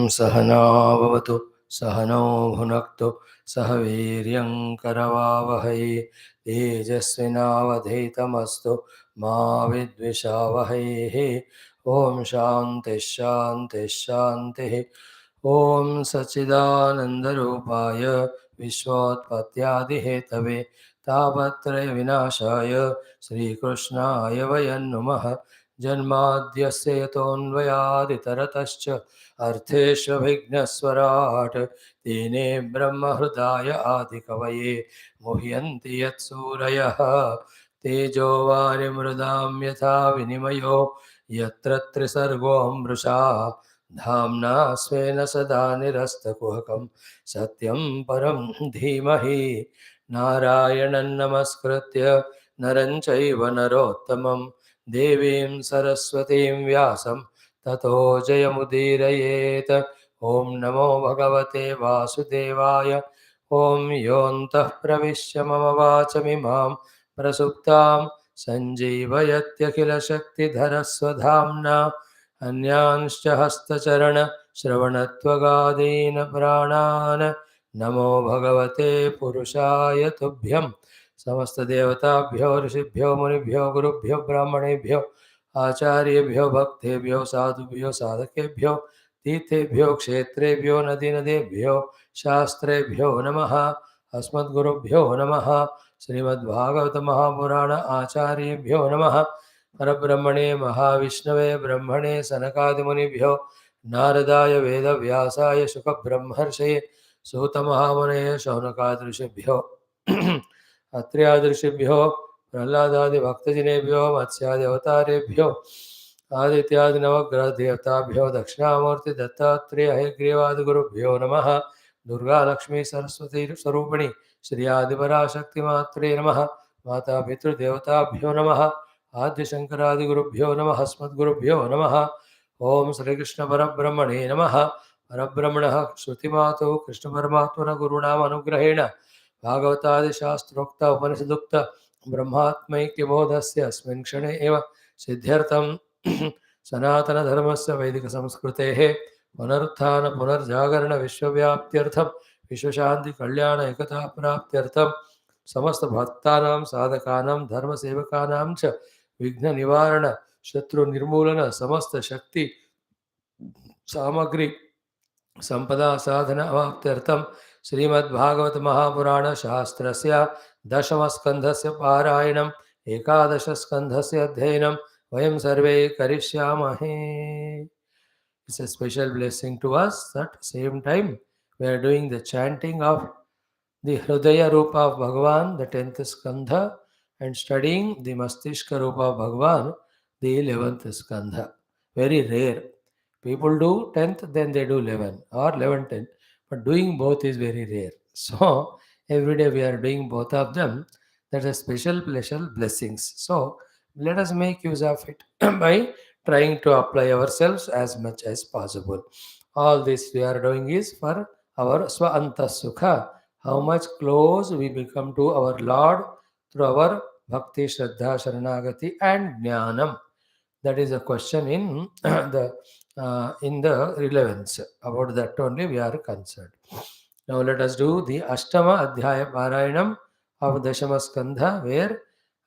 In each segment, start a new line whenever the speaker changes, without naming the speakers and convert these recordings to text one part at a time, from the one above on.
सहनाववतु सहनौ भुनक्तु सह वीर्यं करवावहै तेजस्विनावधीतमस्तु मा विद्विषावहै। ओम शांति शांति शांति। ओम सच्चिदानंदरूपाय विश्वोत्पत्त्यादिहेतवे तापत्रय विनाशाय श्रीकृष्णाय वयं नुमः। जन्माद्यस्य यतोऽन्वयादितरतश्च अर्थेष्वभिघ्नस्वराट् तेने ब्रह्महृदाय आदिकवये मुह्यन्ति यत्सूरयः। तेजो वारिमृदां यथा विनिमयो यत्र त्रिसर्गो मृषा धाम्ना स्वेन सदा निरस्तकुहकं सत्यं परं धीमहि। नारायणं नमस्कृत्य नरं चैव नरोत्तमं देवीं सरस्वतीं व्यासं ततो जयमुदीरयेत्। ॐ नमो भगवते वासुदेवाय। ॐ योऽन्तः प्रविश्य मम वाचमिमां प्रसुप्तां सञ्जीवयत्यखिलशक्तिधरस्वधाम्ना अन्यांश्च हस्तचरणश्रवणत्वगादीन् प्राणान् नमो भगवते पुरुषाय तुभ्यं। समस्तदेवताभ्यो ऋषिभ्यो मुनिभ्यो गुरुभ्यो ब्राह्मणेभ्यो आचार्येभ्यो भक्तेभ्यो साधुभ्यो साधकेभ्यो तीर्थेभ्यो क्षेत्रेभ्यो नदीनदेभ्यो शास्त्रेभ्यो नमः। अस्मद्गुरुभ्यो नमः। श्रीमद्भागवत महापुराण आचार्येभ्यो नमः। परब्रह्मणे महाविष्णवे ब्रह्मणे सनकादिमुनिभ्यो नारदाय वेदव्यासाय शुकब्रह्मर्षये सूतमहामुनये शौनकादृशेभ्यो अत्र्यादृशेभ्यो प्रह्लादादिभक्तजनेभ्यो मत्स्यादिअवतारेभ्यो आदित्यादिनवग्रहदेवताभ्यो दक्षिणामूर्ति दत्तात्रेय हयग्रीवादिगुरुभ्यो नमः। दुर्गालक्ष्मी सरस्वती स्वरूपिणी श्री आदिपराशक्तिमात्रे नमः। माता पितृदेवताभ्यो नमः। आद्यशंकरादिगुरुभ्यो नमः। अस्मद्गुरुभ्यो नमः। ओम श्रीकृष्ण परब्रह्मणे नमः। परब्रह्मणः श्रुतिमातु कृष्णपरमात्मन गुरुणामनुग्रहेण भागवतादिशास्त्रोक्त उपनिषदुक्त ब्रह्मात्मैक्यबोधस्य अस्मिन् क्षणे एव सिद्ध्यर्थं सनातनधर्मस्य वैदिकसंस्कृतेः पुनरुत्थान पुनर्जागरण विश्वव्याप्त्यर्थं विश्वशान्ति कल्याण एकता प्राप्त्यर्थं समस्त भक्तानां साधकानां धर्मसेवकानां च विघ्न निवारण शत्रु निर्मूलन समस्त शक्ति सामग्री संपदा साधन अवाप्त्यर्थं श्रीमद्भागवत महापुराण शास्त्रस्य दशमस्कन्धस्य पारायणम् एकादशस्कन्धस्य अध्ययनं वयं सर्वे करिष्यामहे. It's a special blessing to us. At the same time, we are doing the chanting of the Hridaya Rupa of Bhagavan, the 10th Skandha, and studying the Mastishka Rupa of Bhagavan, the 11th Skandha. Very rare. People do 10th, then they do 11, or 11, 10. But doing both is very rare. So, every day we are doing both of them. That's a special blessings. So, let us make use of it by trying to apply ourselves as much as possible. All this we are doing is for our Swanta Sukha, how much close we become to our Lord through our Bhakti, Shraddha, Sharanagati and Jnanam. That is a question in the relevance. About that only we are concerned. Now let us do the Ashtama Adhyaya Parayanam of Dashama Skandha, where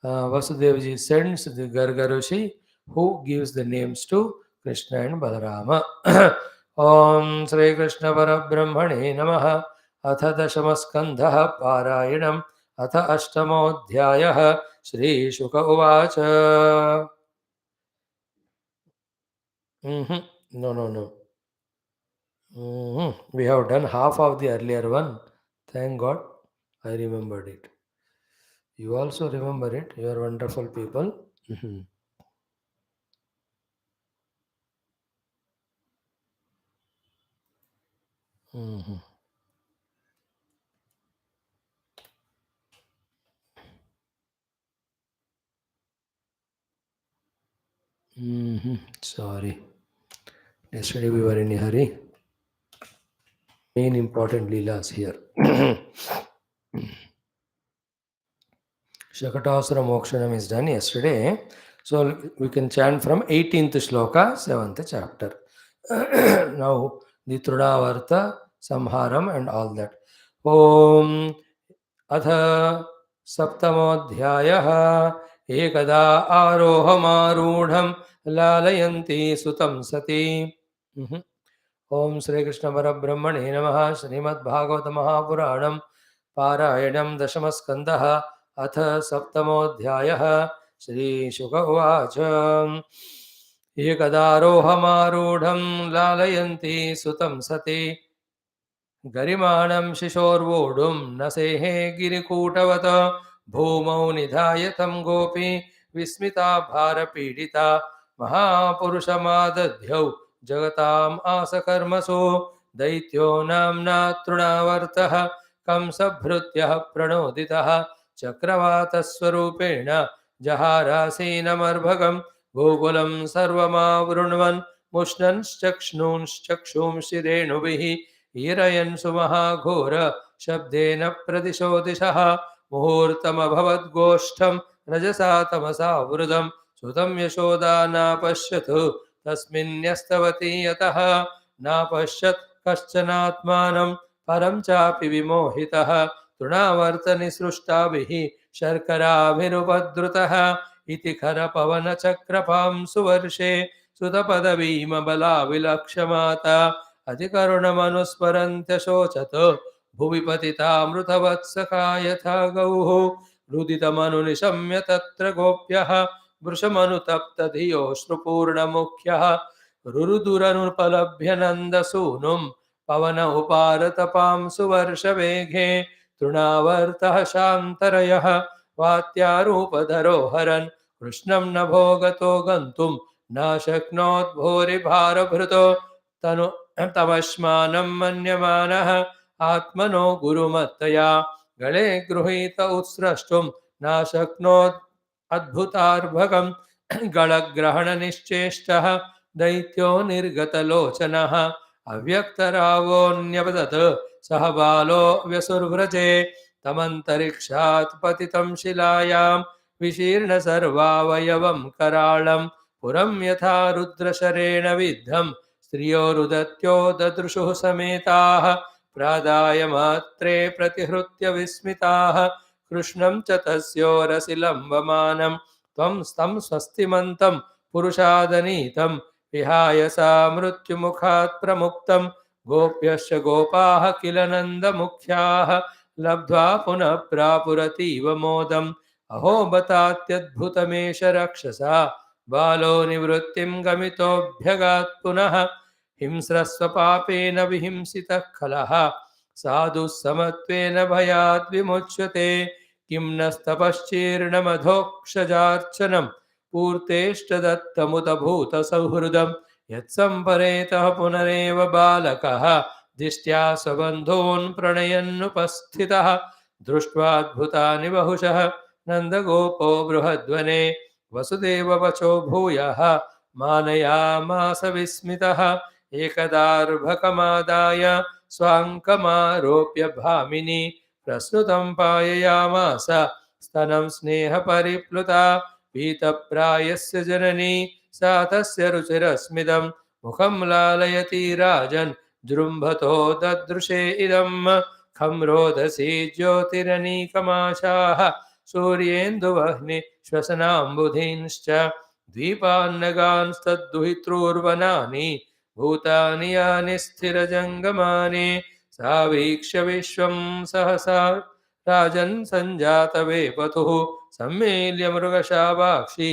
Vasudevji sends the Gargarushi who gives the names to Krishna and Balarama. Om Sri Krishna Parabrahmane Namaha. अथ दशमस्कन्धः पारायणम् अथ अष्टमोऽध्यायः श्रीशुक उवाच. No. We have done half of the earlier one. Thank God I remembered it. You also remember it. You are wonderful people. Sorry. Yesterday we were in a hurry. Main important leelas here. Shakatasura Mokshanam is done yesterday. So we can chant from 18th shloka, 7th chapter. Now the Trunavarta Samharam and all that. Om Atha Saptamodhyayah Ekada Arohamarudham Lalayanti Sutam Sati. Om Sri Krishna Parabrahmane Namaha. Srimad Bhagavatam Mahapuranam Parayanam Dashamaskandaha Atha Saptamodhyayah. Shri Shuka Uvacha Ekadarohamarudham Lalayanti Sutam Sati गरिमाणं शिशोर्वोढुं न सेहे गिरिकूटवत भूमौ निधाय तं गोपी विस्मिता भारपीडिता महापुरुषमादध्यौ जगताम् आसकर्मसु दैत्यो नाम्ना तृणावर्तः कंसभृत्यः प्रणोदितः चक्रवातस्वरूपेण जहारासीनमर्भगं गोकुलं सर्वमावृण्वन् मुष्णंश्चक्ष्णूंश्चक्षुंषि रेणुभिः ईरयन् सुमहाघोर शब्देन प्रदिशो दिशः मुहूर्तमभवद्गोष्ठं रजसा तमसा वृदं सुतं यशोदा नापश्यतु तस्मिन्यस्तवती यतः नापश्यत् कश्चनात्मानं परं चापि विमोहितः तृणावर्तनिसृष्टाभिः शर्कराभिरुपद्रुतः इति खरपवनचक्रपां सुवर्षे सुतपदवीमबलाविलक्षमाता अधिकरुणमनुस्मरन्त्य शोचत भुवि पतितामृतवत्सका यथा गौः रुदितमनुनिशम्य तत्र गोप्यः वृषमनुतप्तधियोऽश्रुपूर्णमुख्यः रुरुदुरनुपलभ्य नन्दसूनुं पवन उपारतपां सुवर्षवेगे तृणावर्तः शान्तरयः वात्यारूपधरो हरन् कृष्णं नभो गतो गन्तुं न शक्नोत् भूरिभारभृतो तनु तमश्मानं मन्यमानः आत्मनो गुरुमत्तया गले गृहीत उत्स्रष्टुं न शक्नोत् अद्भुतार्भकं गलग्रहणनिश्चेष्टः दैत्यो निर्गतलोचनः अव्यक्तरावोऽन्यपतत् सह बालो व्यसुर्व्रजे तमन्तरिक्षात् पतितं शिलायां विशीर्ण सर्वावयवं कराळं पुरं यथा रुद्रशरेण विद्धं स्त्रियो रुदत्यो ददृशुः समेताः प्रादायमात्रे प्रतिहृत्य विस्मिताः कृष्णं च तस्योरसि लम्बमानं त्वं स्तं स्वस्तिमन्तं पुरुषादनीतं विहाय सा मृत्युमुखात् प्रमुक्तं गोप्यश्च गोपाः किल नन्दमुख्याः लब्ध्वा पुनः प्रापुरतीव मोदम् अहो बतात्यद्भुतमेष रक्षसा बालो निवृत्तिं गमितोऽभ्यगात् पुनः हिंस्रस्वपापेन विहिंसितः खलः साधुः समत्वेन भयात् विमुच्यते किं नस्तपश्चीर्णमधोक्षजार्चनं पूर्तेष्टदत्तमुत भूतसौहृदं यत्सम्परेतः पुनरेव बालकः दिष्ट्या स्वबन्धून् प्रणयन्नुपस्थितः दृष्ट्वाद्भुतानि बहुशः नन्दगोपो बृहद्वने वसुदेववचो भूयः मानयामास विस्मितः एकदार्भकमादाय स्वाङ्कमारोप्य भामिनी प्रस्तुतं पाययामास स्तनं स्नेहपरिप्लुता पीतप्रायस्य जननी सा तस्य रुचिरस्मिदं मुखं लालयति राजन् जृम्भतो ददृशे इदं खं रोदसी ज्योतिरनीकमाशाः सूर्येन्दुवह्नि श्वसनाम्बुधींश्च द्वीपान्नगांस्तद्दुहितॄर्वनानि भूतानि यानि स्थिरजङ्गमानि सा वीक्ष्य विश्वं सहसा राजन् सञ्जातवेपतुः सम्मेल्य मृगशावाक्षी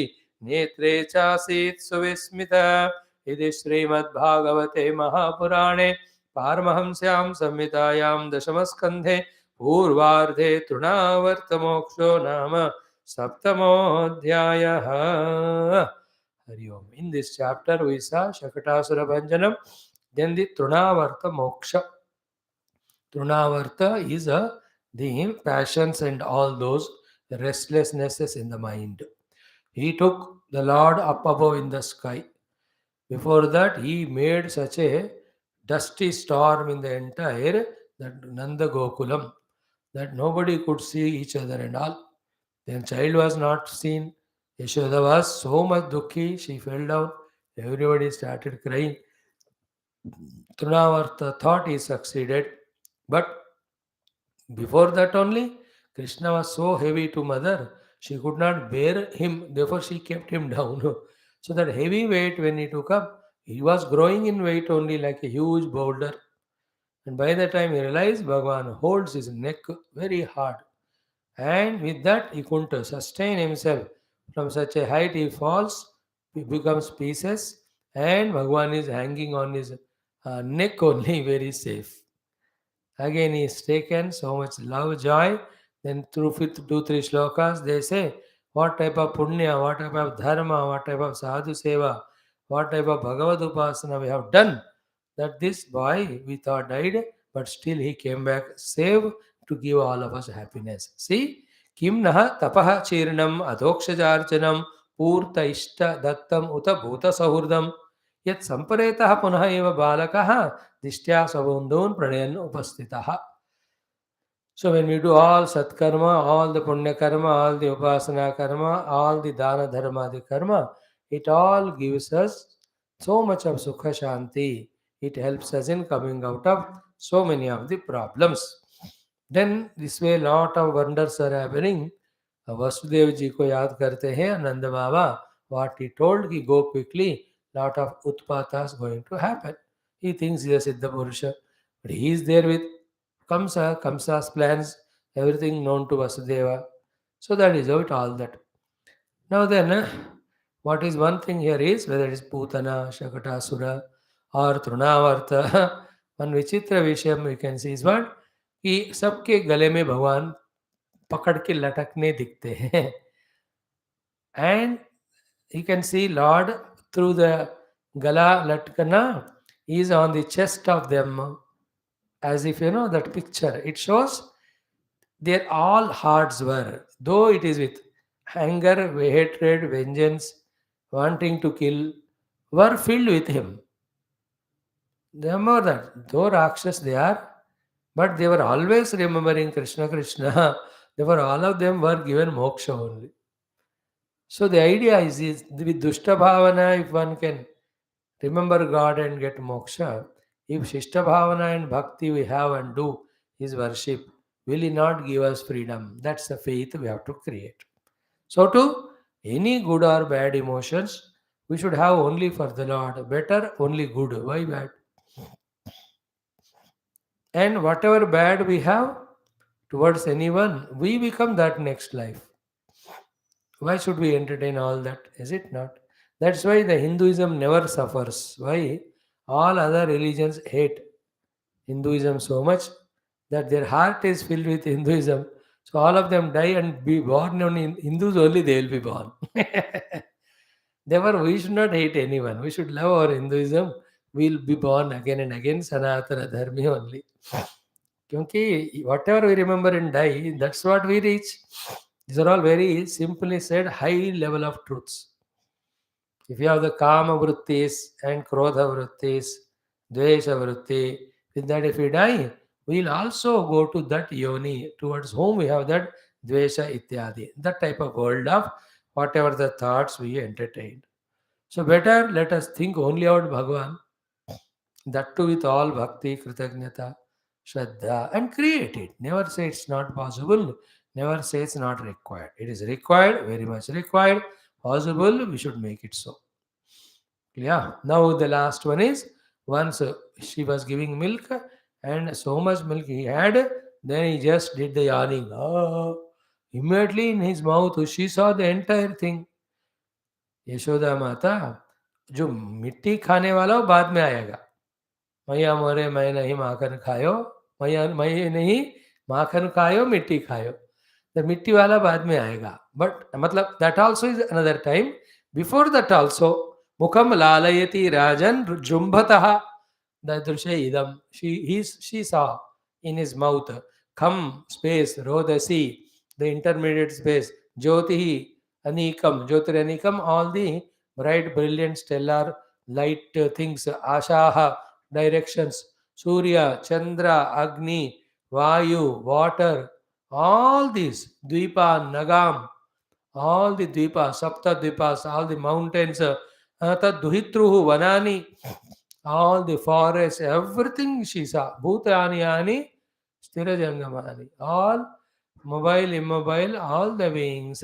नेत्रे चासीत् सुविस्मिता इति श्रीमद्भागवते महापुराणे पारमहंस्यां संहितायां दशमस्कन्धे पूर्वार्धे तृणावर्तमोक्षो नाम सप्तमोऽध्यायः. Hari Om. In this chapter we saw Shakatasura Bhanjanam, then the Trunavarta Moksha. Trunavarta is the passions and all those restlessnesses in the mind. He took the Lord up above in the sky. Before that, he made such a dusty storm in the entire that Nanda Gokulam that nobody could see each other and all. The child was not seen. Yashoda was so much dukhi, she fell down. Everybody started crying. Trinavarta thought he succeeded, but before that only, Krishna was so heavy to mother, she could not bear him, therefore she kept him down. So that heavy weight when he took up, he was growing in weight only like a huge boulder. And by the time he realized, Bhagavan holds his neck very hard. And with that, he couldn't sustain himself. From such a height, he falls, he becomes pieces, and Bhagavan is hanging on his neck only, very safe. Again, he is taken, so much love, joy. Then, through fifth, two, three shlokas, they say what type of punya, what type of dharma, what type of sadhu seva, what type of Bhagavad upasana we have done. That this boy we thought died, but still he came back safe to give all of us happiness. See, kim naha tapaha chirnam adhokshajarchanam purta ishta dattam uta bhuta sahurdam yat samparetah punah eva balakah dishtya savundun pranayan upastitaha. So when we do all satkarma, all the punya karma, all the upasana karma, all the dana dharma, the karma, it all gives us so much of sukha shanti. It helps us in coming out of so many of the problems. Then this way lot of wonders are happening. Vasudev जी को याद करते हैं नंद बाबा what he told कि go quickly lot of utpatas going to happen. He thinks he is a Siddha Purusha, but he is there with Kamsa's plans, everything known to Vasudeva. So that is out all that. Now then, what is one thing here is whether it is Putana, Shakatasura or Trunavarta, one Vichitra Vishayam we can see is what कि सबके गले में भगवान पकड़ के लटकने दिखते हैं. And you can see Lord through the gala latkana is on the chest of them, as if you know that picture. It shows their all hearts were, though it is with anger, hatred, vengeance, wanting to kill, were filled with him. Remember that, though Rakshas they are, but they were always remembering Krishna, Krishna. They were all of them were given moksha only. So the idea is with Dushta Bhavana, if one can remember God and get moksha, if Shishta Bhavana and Bhakti we have and do His worship, will He not give us freedom? That's the faith we have to create. So to any good or bad emotions, we should have only for the Lord. Better, only good. Why bad? And whatever bad we have towards anyone, we become that next life. Why should we entertain all that? Is it not? That's why the Hinduism never suffers. Why? All other religions hate Hinduism so much that their heart is filled with Hinduism. So all of them die and be born only in Hindus only they will be born. Therefore, we should not hate anyone. We should love our Hinduism. We will be born again and again Sanatana Dharmi only. Kyunki whatever we remember and die, that's what we reach. These are all very simply said high level of truths. If you have the kama vrittis and krodha vrittis, dvesha vritti, with that if we die, we will also go to that yoni towards whom we have that dvesha ityadi, that type of world of whatever the thoughts we entertained. So better let us think only about Bhagavan, that too with all bhakti, kritagnyata, shraddha, and create it. Never say it's not possible, never say it's not required. It is required, very much required, possible, we should make it so. Yeah. Now the last one is once she was giving milk and so much milk he had, then he just did the yawning. Ah. Immediately in his mouth she saw the entire thing. Yashoda माता जो मिट्टी खाने वाला वो बाद में आएगा. मैया मोरे मैं नहीं माखन खायो, मैं नहीं माखन खायो मिट्टी खायो. द मिट्टी वाला बाद में आएगा. बट मतलब that also is another time. Before that also मुखम लालयति राजन जुम्भतः ददृशे idam. She saw in his mouth kham space rodasi, the intermediate space, jyotihi anikam, jyotir all the bright brilliant stellar light things, ashaha directions, surya, chandra, agni, vayu, water, all these dvipa, nagam, all the dvipas, sapta dvipas, all the mountains, tad duhitruhu vanani, all the forests, everything she saw. Bhutani yani sthira jangamani. All mobile, immobile, all the beings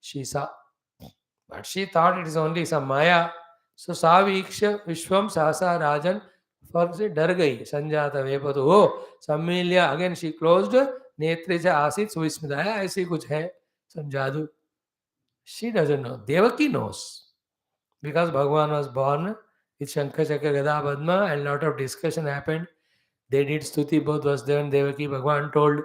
she saw. But she thought it is only some Maya. So Saviksha Vishwam Sasa Rajan first डर गई संजाता वेपतु हो सम्मिल्या again she closed नेत्रे च आसीत सुविस्मिताया ऐसी कुछ है some जादू. She doesn't know. Devaki knows because Bhagavan was born with Shankha Chakra Gada Padma and lot of discussion happened. They did stuti, both was there and Devaki. Bhagavan told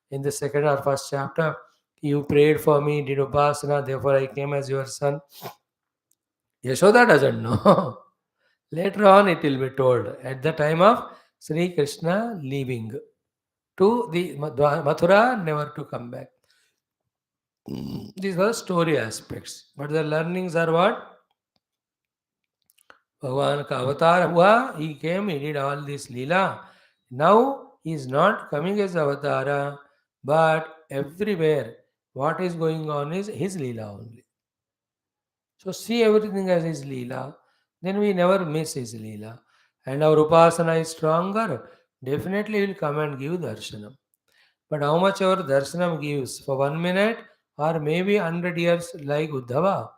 in the second or first chapter, you prayed for me, did upasana, therefore I came as your son. Yashoda doesn't know. Later on it will be told at the time of Sri Krishna leaving to the Mathura, never to come back. These were story aspects. But the learnings are what? भगवान का अवतार हुआ, he came, he did all this leela. Now he is not coming as avatara, but everywhere what is going on is his leela only. So see everything as his leela, then we never miss his leela. And our upasana is stronger, definitely will come and give darshanam. But how much our darshanam gives? For 1 minute or maybe 100 years like Uddhava.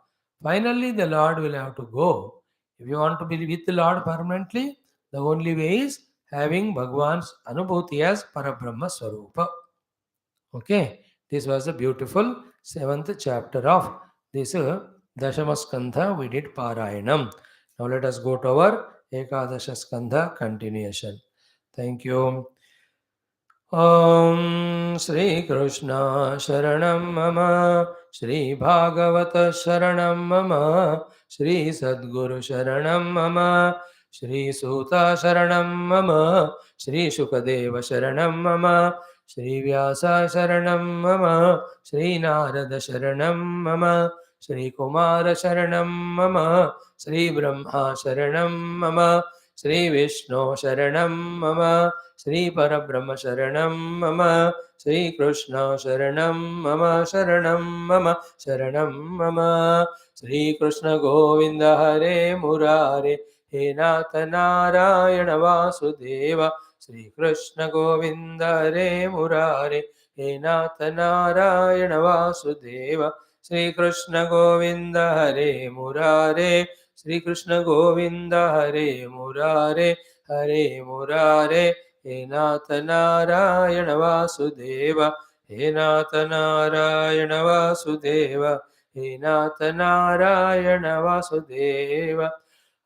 Finally the Lord will have to go. If you want to be with the Lord permanently, the only way is having Bhagwan's Anubhuti as Parabrahma Swarupa. Okay, this was a beautiful 7th chapter of this Dashama Skandha. We did Parayanam. Now let us go to our Ekadasha Skandha continuation. Thank you. ॐ श्रीकृष्ण शरणं मम श्रीभागवत शरणं मम श्रीसद्गुरु शरणं मम श्रीसूत शरणं मम श्रीशुकदेव शरणं मम श्रीव्यास शरणं मम श्रीनारद शरणं मम श्रीकुमार शरणं मम श्रीब्रह्मा शरणं मम श्रीविष्णु शरणं मम श्री परब्रह्म शरणं मम श्रीकृष्ण शरणं मम शरणं मम शरणं मम श्रीकृष्ण गोविन्द हरे मुरारे हे नाथ नारायण वासुदेव श्रीकृष्ण गोविन्द हरे मुरारे हे नाथ नारायण वासुदेव श्रीकृष्ण गोविन्द हरे मुरारे श्रीकृष्ण गोविन्द हरे मुरारे हरे मुरारे हे नाथ नारायण वासुदेव हे नाथ नारायण वासुदेव हे नाथ नारायण वासुदेव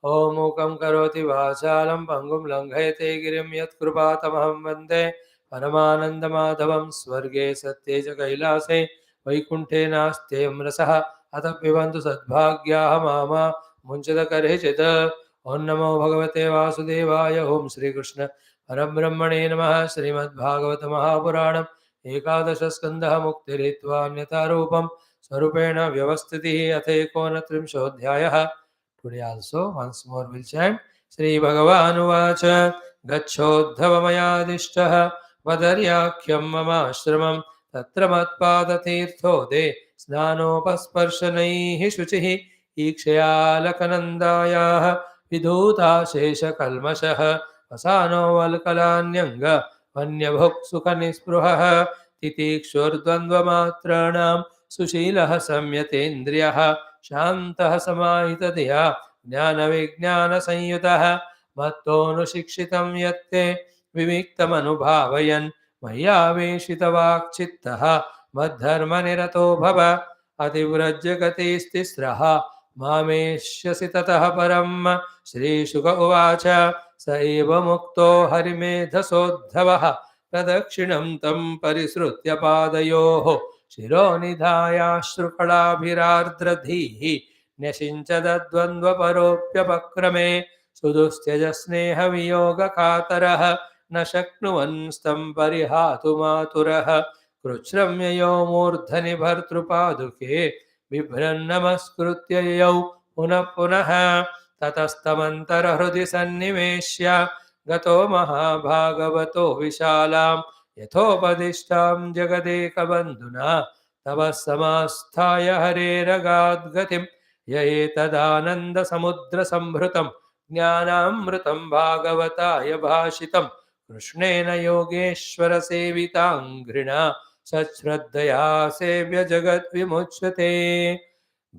ॐ मूकं करोति वाचालं पङ्गुं लङ्घयते गिरिं यत्कृपातमहं वन्दे परमानन्दमाधवं स्वर्गे सत्ये च कैलासे वैकुण्ठे नास्त्ययं रसः अतः पिबन्तु सद्भाग्याः मामा मुञ्चदकर्हिचित् ॐ नमो भगवते वासुदेवाय ॐ श्रीकृष्ण परब्रह्मणे नमः श्रीमद्भागवत महापुराणम् एकादश स्कन्धः मुक्तिरित्वा रूपं स्वरूपेण व्यवस्थितिः अथ एकोनत्रिंशोऽध्यायः. Today also once more we'll chant. Shri Bhagawanuvaच गच्छोद्धवमयादिष्टः वदर्याख्यं ममाश्रमं तत्र मत्पादतीर्थोदे स्नानोपस्पर्शनैः शुचिः ईक्षयालकनन्दायाः विधूताशेषकल्मषः वसानो वल्कलान्यङ्ग वन्यभुक्सुखनिस्पृहः तितीक्षुर्द्वन्द्वमात्राणां सुशीलः संयतेन्द्रियः शान्तः समाहितधिया ज्ञानविज्ञानसंयुतः मत्तोऽनुशिक्षितं यत्ते विविक्तमनुभावयन् मय्यावेशितवाक्चित्तः मद्धर्मनिरतो भव अतिव्रजगतिस्तिस्रः मामेष्यसि ततः परम्. श्रीशुक उवाच स एव मुक्तो हरिमेधसोद्धवः प्रदक्षिणं तं परिसृत्य पादयोः शिरोनिधायाश्रुकलाभिरार्द्रधीः न्यषिञ्चदद्वन्द्वपरोऽप्यपक्रमे सुदुस्त्यजस्नेहवियोगकातरः न शक्नुवन्स्तं परिहातुमातुरः कृच्छ्रम्ययो मूर्धनि भर्तृपादुके बिभ्रन्नमस्कृत्य ययौ पुनः पुनः ततस्तमन्तरहृदि सन्निवेश्य गतो महाभागवतो विशालां यथोपदिष्टां जगदेकबन्धुना तव समास्थाय हरेरगाद्गतिं य एतदानन्दसमुद्रसम्भृतं ज्ञानामृतं भागवताय भाषितं कृष्णेन योगेश्वर सेविताङ्घ्रिणा सश्रद्धया सेव्य जगद्विमुच्यते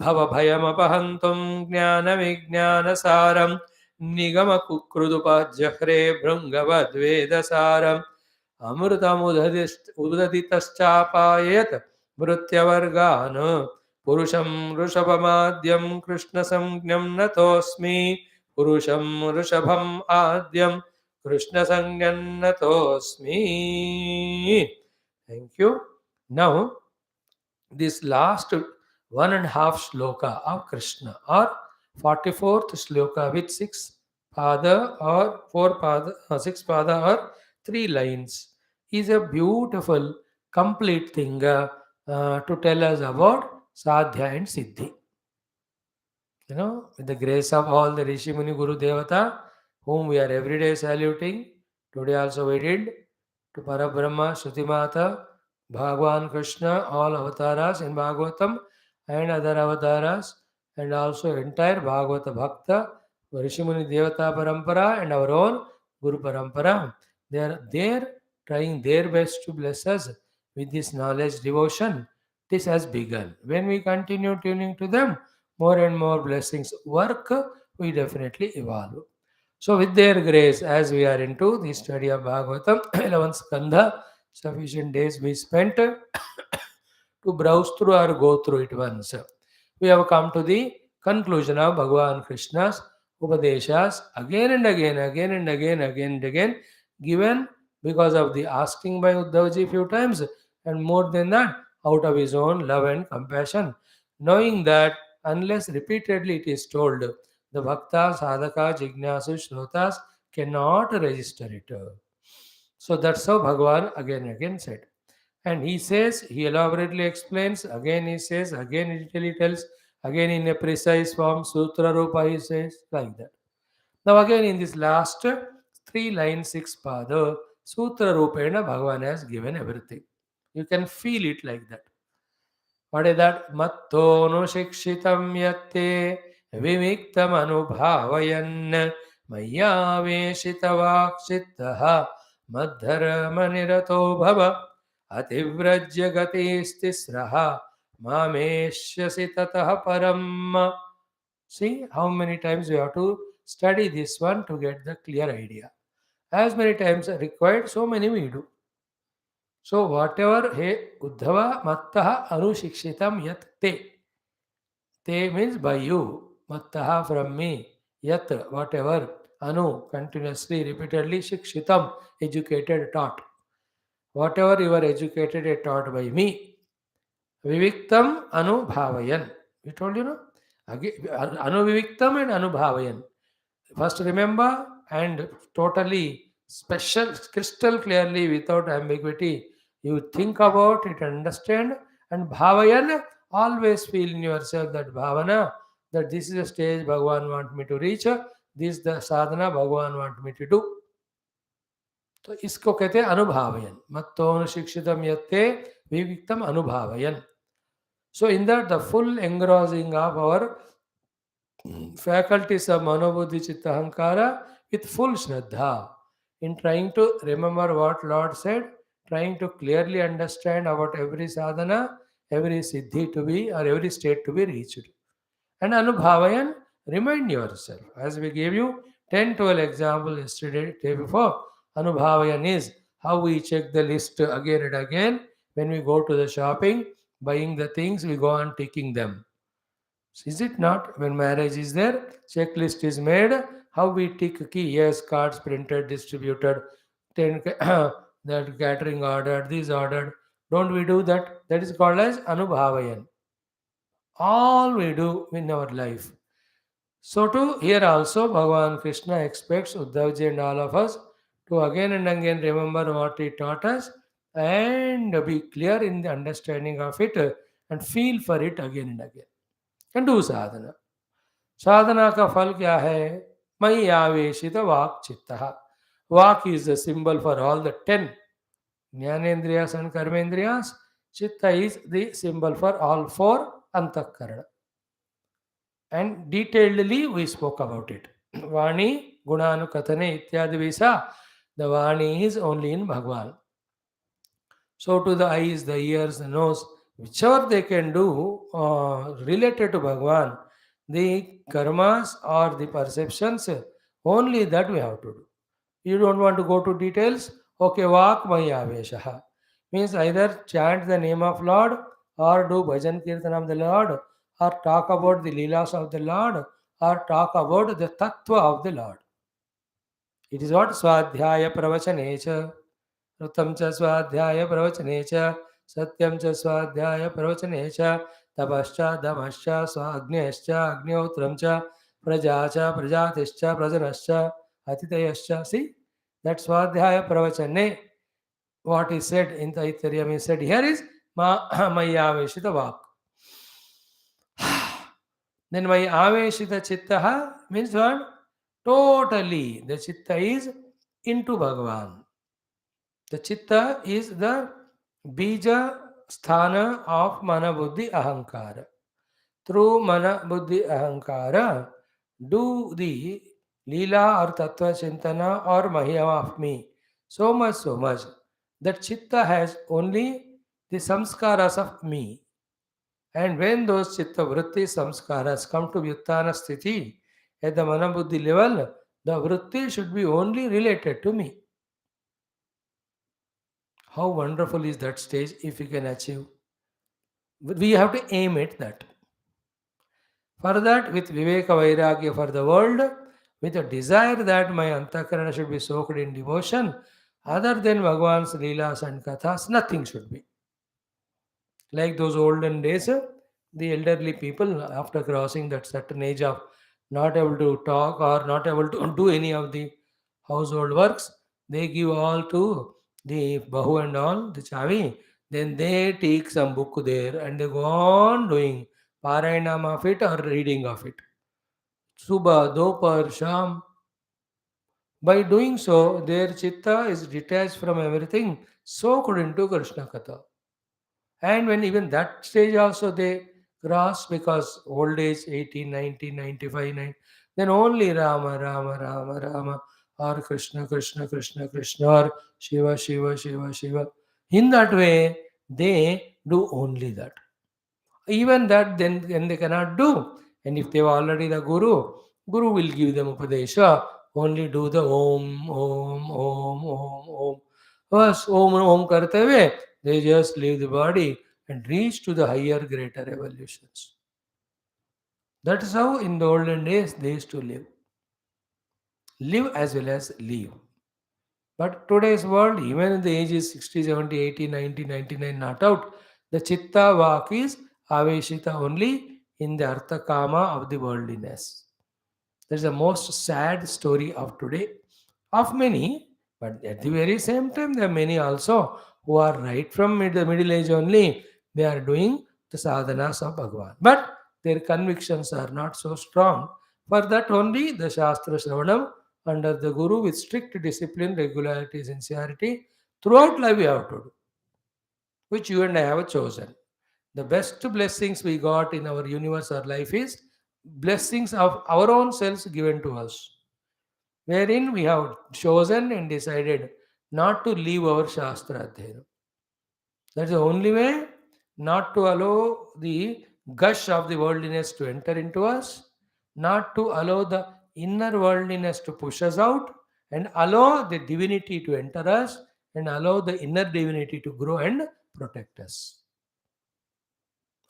भवभयमपहन्तुं ज्ञानविज्ञानसारं निगमकुकृदुपजह्रे भृङ्गवद्वेदसारम् अमृतमुददितश्चापाययत् भृत्यवर्गान् पुरुषं ऋषभमाद्यं कृष्णसंज्ञं नतोऽस्मि पुरुषं ऋषभम् आद्यं कृष्णसंज्ञं नतोऽस्मि. Thank you. Now, this last 1.5 shloka of Krishna, or 44th shloka with 6 pada or 4 pada, 6 pada or 3 lines, is a beautiful, complete thing to tell us about sadhya and siddhi. With the grace of all the Rishi Muni Guru Devata, whom we are every day saluting, today also we did, to Parabrahma, Shrutimata, Bhagavan Krishna, all avatars in Bhagavatam and other avatars, and also entire Bhagavata Bhakta, Rishi Muni Devata Parampara and our own Guru Parampara. They are there trying their best to bless us with this knowledge devotion. This has begun. When we continue tuning to them, more and more blessings work, we definitely evolve. So, with their grace, as we are into the study of Bhagavatam, 11th Skandha, sufficient days we spent to browse through or go through it once. We have come to the conclusion of Bhagavan Krishna's Upadeshas again and again, again and again, again and again, given because of the asking by Uddhavaji few times, and more than that, out of his own love and compassion, knowing that unless repeatedly it is told, the Bhakta, Sadhaka, Jignasu, Shrotas cannot register it. So that's how Bhagavan again and again said. And he says, he elaborately explains, again he says, again he tells, again in a precise form, Sutra Rupa he says, like that. Now again in this last 3 lines, 6 pada, Sutra Rupena Bhagavan has given everything. You can feel it like that. What is that? Mattonu shikshitam yatte vimiktam anubhavayan mayaveshitavakshittaha madharamanirato bhava ativrajya gatistisraha mameshyasi tataha param. See how many times we have to study this one to get the clear idea. As many times required, so many we do. So whatever he Uddhava mattaha anushikshitam yat te. Te means by you. Mattaha from me. Yat whatever. Anu continuously, repeatedly shikshitam educated, taught. Whatever you are educated and taught by me. Viviktam anubhavayan. We told you, no? Anuviviktam and anubhavayan. First remember and totally special, crystal clearly without ambiguity. You think about it, understand, and bhavayan, always feel in yourself that bhavana, that this is the stage Bhagavan want me to reach, this is the sadhana Bhagavan want me to do. तो इसको कहते हैं अनुभावयन मत्तोनु शिक्षितम यत्ते विविक्तम अनुभावयन. So in that the full engrossing of our faculties of manobuddhi chitta ahankara with full shraddha in trying to remember what Lord said, trying to clearly understand about every sadhana, every siddhi to be or every state to be reached. And anubhavayan, remind yourself. As we gave you 10, 12 examples yesterday, day before, anubhavayan is how we check the list again and again. When we go to the shopping, buying the things, we go on ticking them. Is it not? When marriage is there, checklist is made, how we tick key, yes, cards printed, distributed, 10 that catering ordered, this ordered. Don't we do that? That is called as anubhavayan. All we do in our life. So too here also Bhagavan Krishna expects Uddhavji and all of us to again and again remember what he taught us and be clear in the understanding of it and feel for it again and again. And do sadhana. साधना का फल क्या है? मयि आवेशित वाक् चित्तः. Vak is the symbol for all the 10 Jnanendriyas and Karmendriyas. Chitta is the symbol for all 4 Antakarana. And detailedly we spoke about it. Vani, Gunanukatane, Ityadi Visa. The Vani is only in Bhagwan. So to the eyes, the ears, the nose, whichever they can do related to Bhagwan, the karmas or the perceptions, only that we have to do. You don't want to go to details? Okay, Vak Maya Veshaha. Means either chant the name of Lord or do bhajan kirtan of the Lord or talk about the leelas of the Lord or talk about the tattva of the Lord. It is what Swadhyaya Pravachane ऋतं च स्वाध्याय प्रवचने च सत्यं च स्वाध्याय प्रवचने च तपश्च दमश्च स्वाग्नेश्च अग्निहोत्रं च प्रजा च प्रजातिश्च प्रजनश्च अतिथयश्च. See that swadhyaya pravachane, what is said in the Taittiriya is said here is maya aveshita vak. Then my aveshita chitta means what? Totally the chitta is into Bhagavan. The chitta is the bija sthana of mana buddhi ahankara. Through mana buddhi ahankara, do the leela or tattva chintana or mahiyama of me. So much that chitta has only the samskaras of me. And when those chitta vritti samskaras come to vyuttana sthiti at the mana buddhi level, the vritti should be only related to me. How wonderful is that stage if we can achieve? We have to aim at that. For that, with Viveka Vairagya for the world, with a desire that my Antakarana should be soaked in devotion, other than Bhagavan's Leelas and Kathas, nothing should be. Like those olden days, the elderly people, after crossing that certain age of not able to talk or not able to do any of the household works, they give all to the Bahu and all, the Chavi. Then they take some book there and they go on doing Parayanam of it or reading of it. Subha, Dopar, Sham. By doing so, their chitta is detached from everything, soaked into Krishna Katha. And when even that stage also they cross because old age 18, 19, 95, 9, then only Rama, Rama, Rama, Rama, or Krishna, Krishna, Krishna, Krishna, or Shiva, Shiva, Shiva, Shiva. In that way, they do only that. Even that then they cannot do. And if they are already the Guru will give them Upadesha, only do the Om, Om, Om, Om, Om. First Om, Om karte hue, they just leave the body and reach to the higher, greater evolutions. That is how in the olden days they used to live. Live as well as live. But today's world, even in the age is 60, 70, 80, 90, 99, not out, the chitta vak is aveshita only in the artha kama of the worldliness. That is the most sad story of today, of many, but at the very same time, there are many also who are right from the middle age only, they are doing the sadhanas of Bhagavan. But their convictions are not so strong. For that only the Shastra Shravanam under the Guru with strict discipline, regularity, sincerity, throughout life we have to do, which you and I have chosen. The best blessings we got in our universe or life is blessings of our own selves given to us, wherein we have chosen and decided not to leave our Shastra Adhyayana. That's the only way not to allow the gush of the worldliness to enter into us, not to allow the inner worldliness to push us out, and allow the divinity to enter us, and allow the inner divinity to grow and protect us.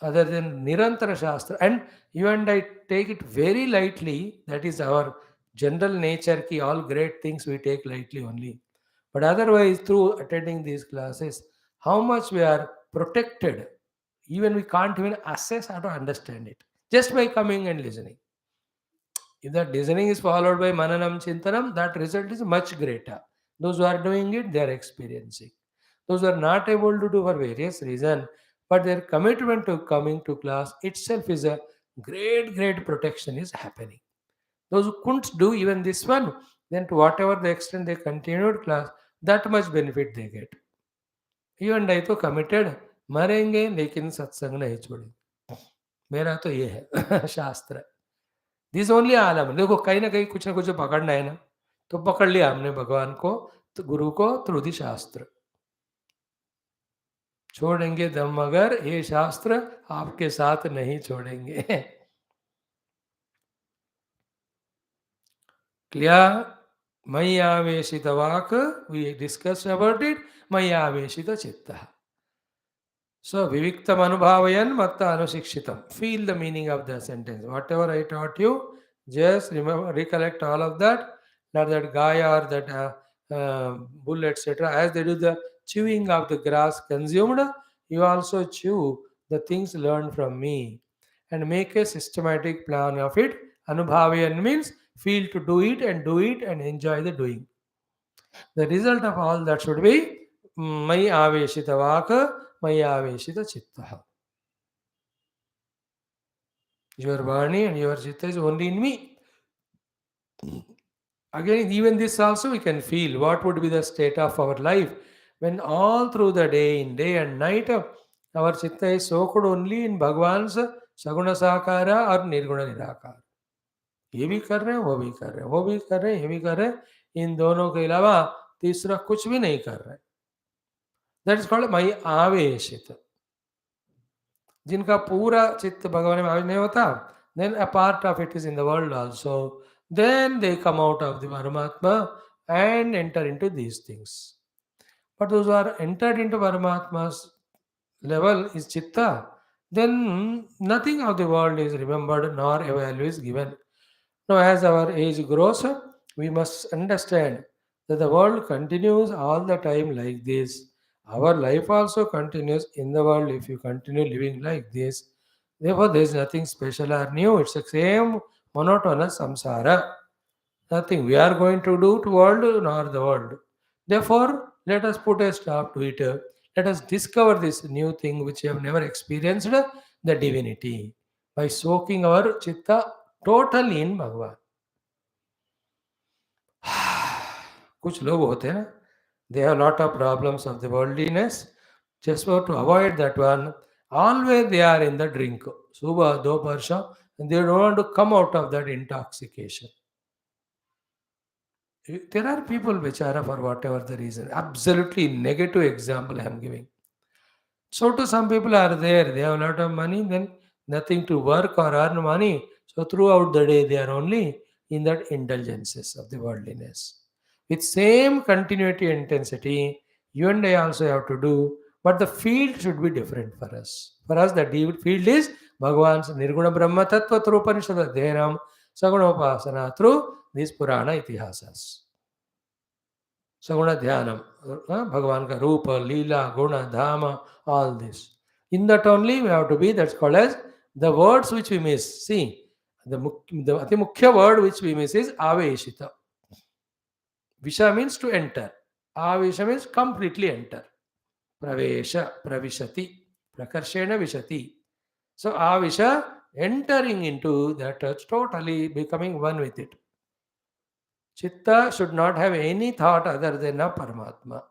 Other than Nirantara Shastra, and you and I take it very lightly, that is our general nature, ki all great things we take lightly only. But otherwise, through attending these classes, how much we are protected, even we can't even assess or to understand it, just by coming and listening. If that listening is followed by Mananam Chintanam, that result is much greater. Those who are doing it, they are experiencing. Those who are not able to do for various reasons, but their commitment to coming to class itself is a great protection is happening. Those who couldn't do even this one, then to whatever the extent they continued class, that much benefit they get. You and I तो committed, मरेंगे लेकिन सत्संग नहीं छोड़ेंगे. मेरा तो ये है शास्त्र. दिस ओनली आलम। देखो कहीं ना कहीं कुछ ना कुछ पकड़ना है ना, तो पकड़ लिया हमने भगवान को, तो गुरु को थ्रू दी शास्त्र। छोड़ेंगे दम मगर ये शास्त्र आपके साथ नहीं छोड़ेंगे। क्लियर? मयि आवेशित वाक्, वी डिस्कस अबाउट इट, मयि आवेशित चित्तः। So, viviktam anubhavayan matta anusikshitam. Feel the meaning of the sentence. Whatever I taught you, just remember, recollect all of that. Not that guy or that bull, etc. As they do the chewing of the grass consumed, you also chew the things learned from me and make a systematic plan of it. Anubhavayan means feel to do it and enjoy the doing. The result of all that should be Mai Aveshita Vaka, Mai Aveshita Chitta. Your Vani and your Chitta is only in me. Again, even this also we can feel what would be the state of our life when all through the day, in day and night, our Chitta is soaked only in Bhagwan's Saguna Sakara or Nirguna Nirakara. ये भी कर रहे हैं, वो भी कर रहे हैं, वो भी कर रहे हैं, ये भी कर रहे हैं, इन दोनों के अलावा तीसरा कुछ भी नहीं कर रहे. दैट इज कॉल्ड मई आवेशित. जिनका पूरा चित्त भगवान में आवेश नहीं होता, then a part of it is in the world also. Then they come out of the Paramatma and enter into these things. But those who are entered into Paramatma's level is Chitta, then nothing of the world is remembered nor a value is given. Now, as our age grows, we must understand that the world continues all the time like this. Our life also continues in the world if you continue living like this. Therefore, there is nothing special or new. It's the same monotonous samsara. Nothing we are going to do to world nor the world. Therefore, let us put a stop to it. Let us discover this new thing which we have never experienced, the divinity, by soaking our chitta totally in Bhagavan. कुछ लोग होते हैं ना, they have lot of problems of the worldliness. Just for to avoid that one, always they are in the drink. Subha, dophar, sham, and they don't want to come out of that intoxication. There are people, Vichara, for whatever the reason, absolutely negative example I am giving. So to some people are there, they have a lot of money, then nothing to work or earn money. So throughout the day, they are only in that indulgences of the worldliness. With same continuity and intensity, you and I also have to do, but the field should be different for us. For us, the field is Bhagavan's Nirguna Brahma Tattva through Upanishad Dhyanam, Sagunopasana through these Purana Itihasas. Saguna Dhyanam, Bhagavan ka Rupa, Leela, Guna, Dhama, all this. In that only we have to be, that's called as the words which we miss. See, the Ati Mukhya word which we miss is Aveshita. Visha means to enter. Avesha means completely enter. Pravesha, Pravishati, Prakarshena Vishati. So Avesha, entering into that, totally becoming one with it. Chitta should not have any thought other than a Paramatma.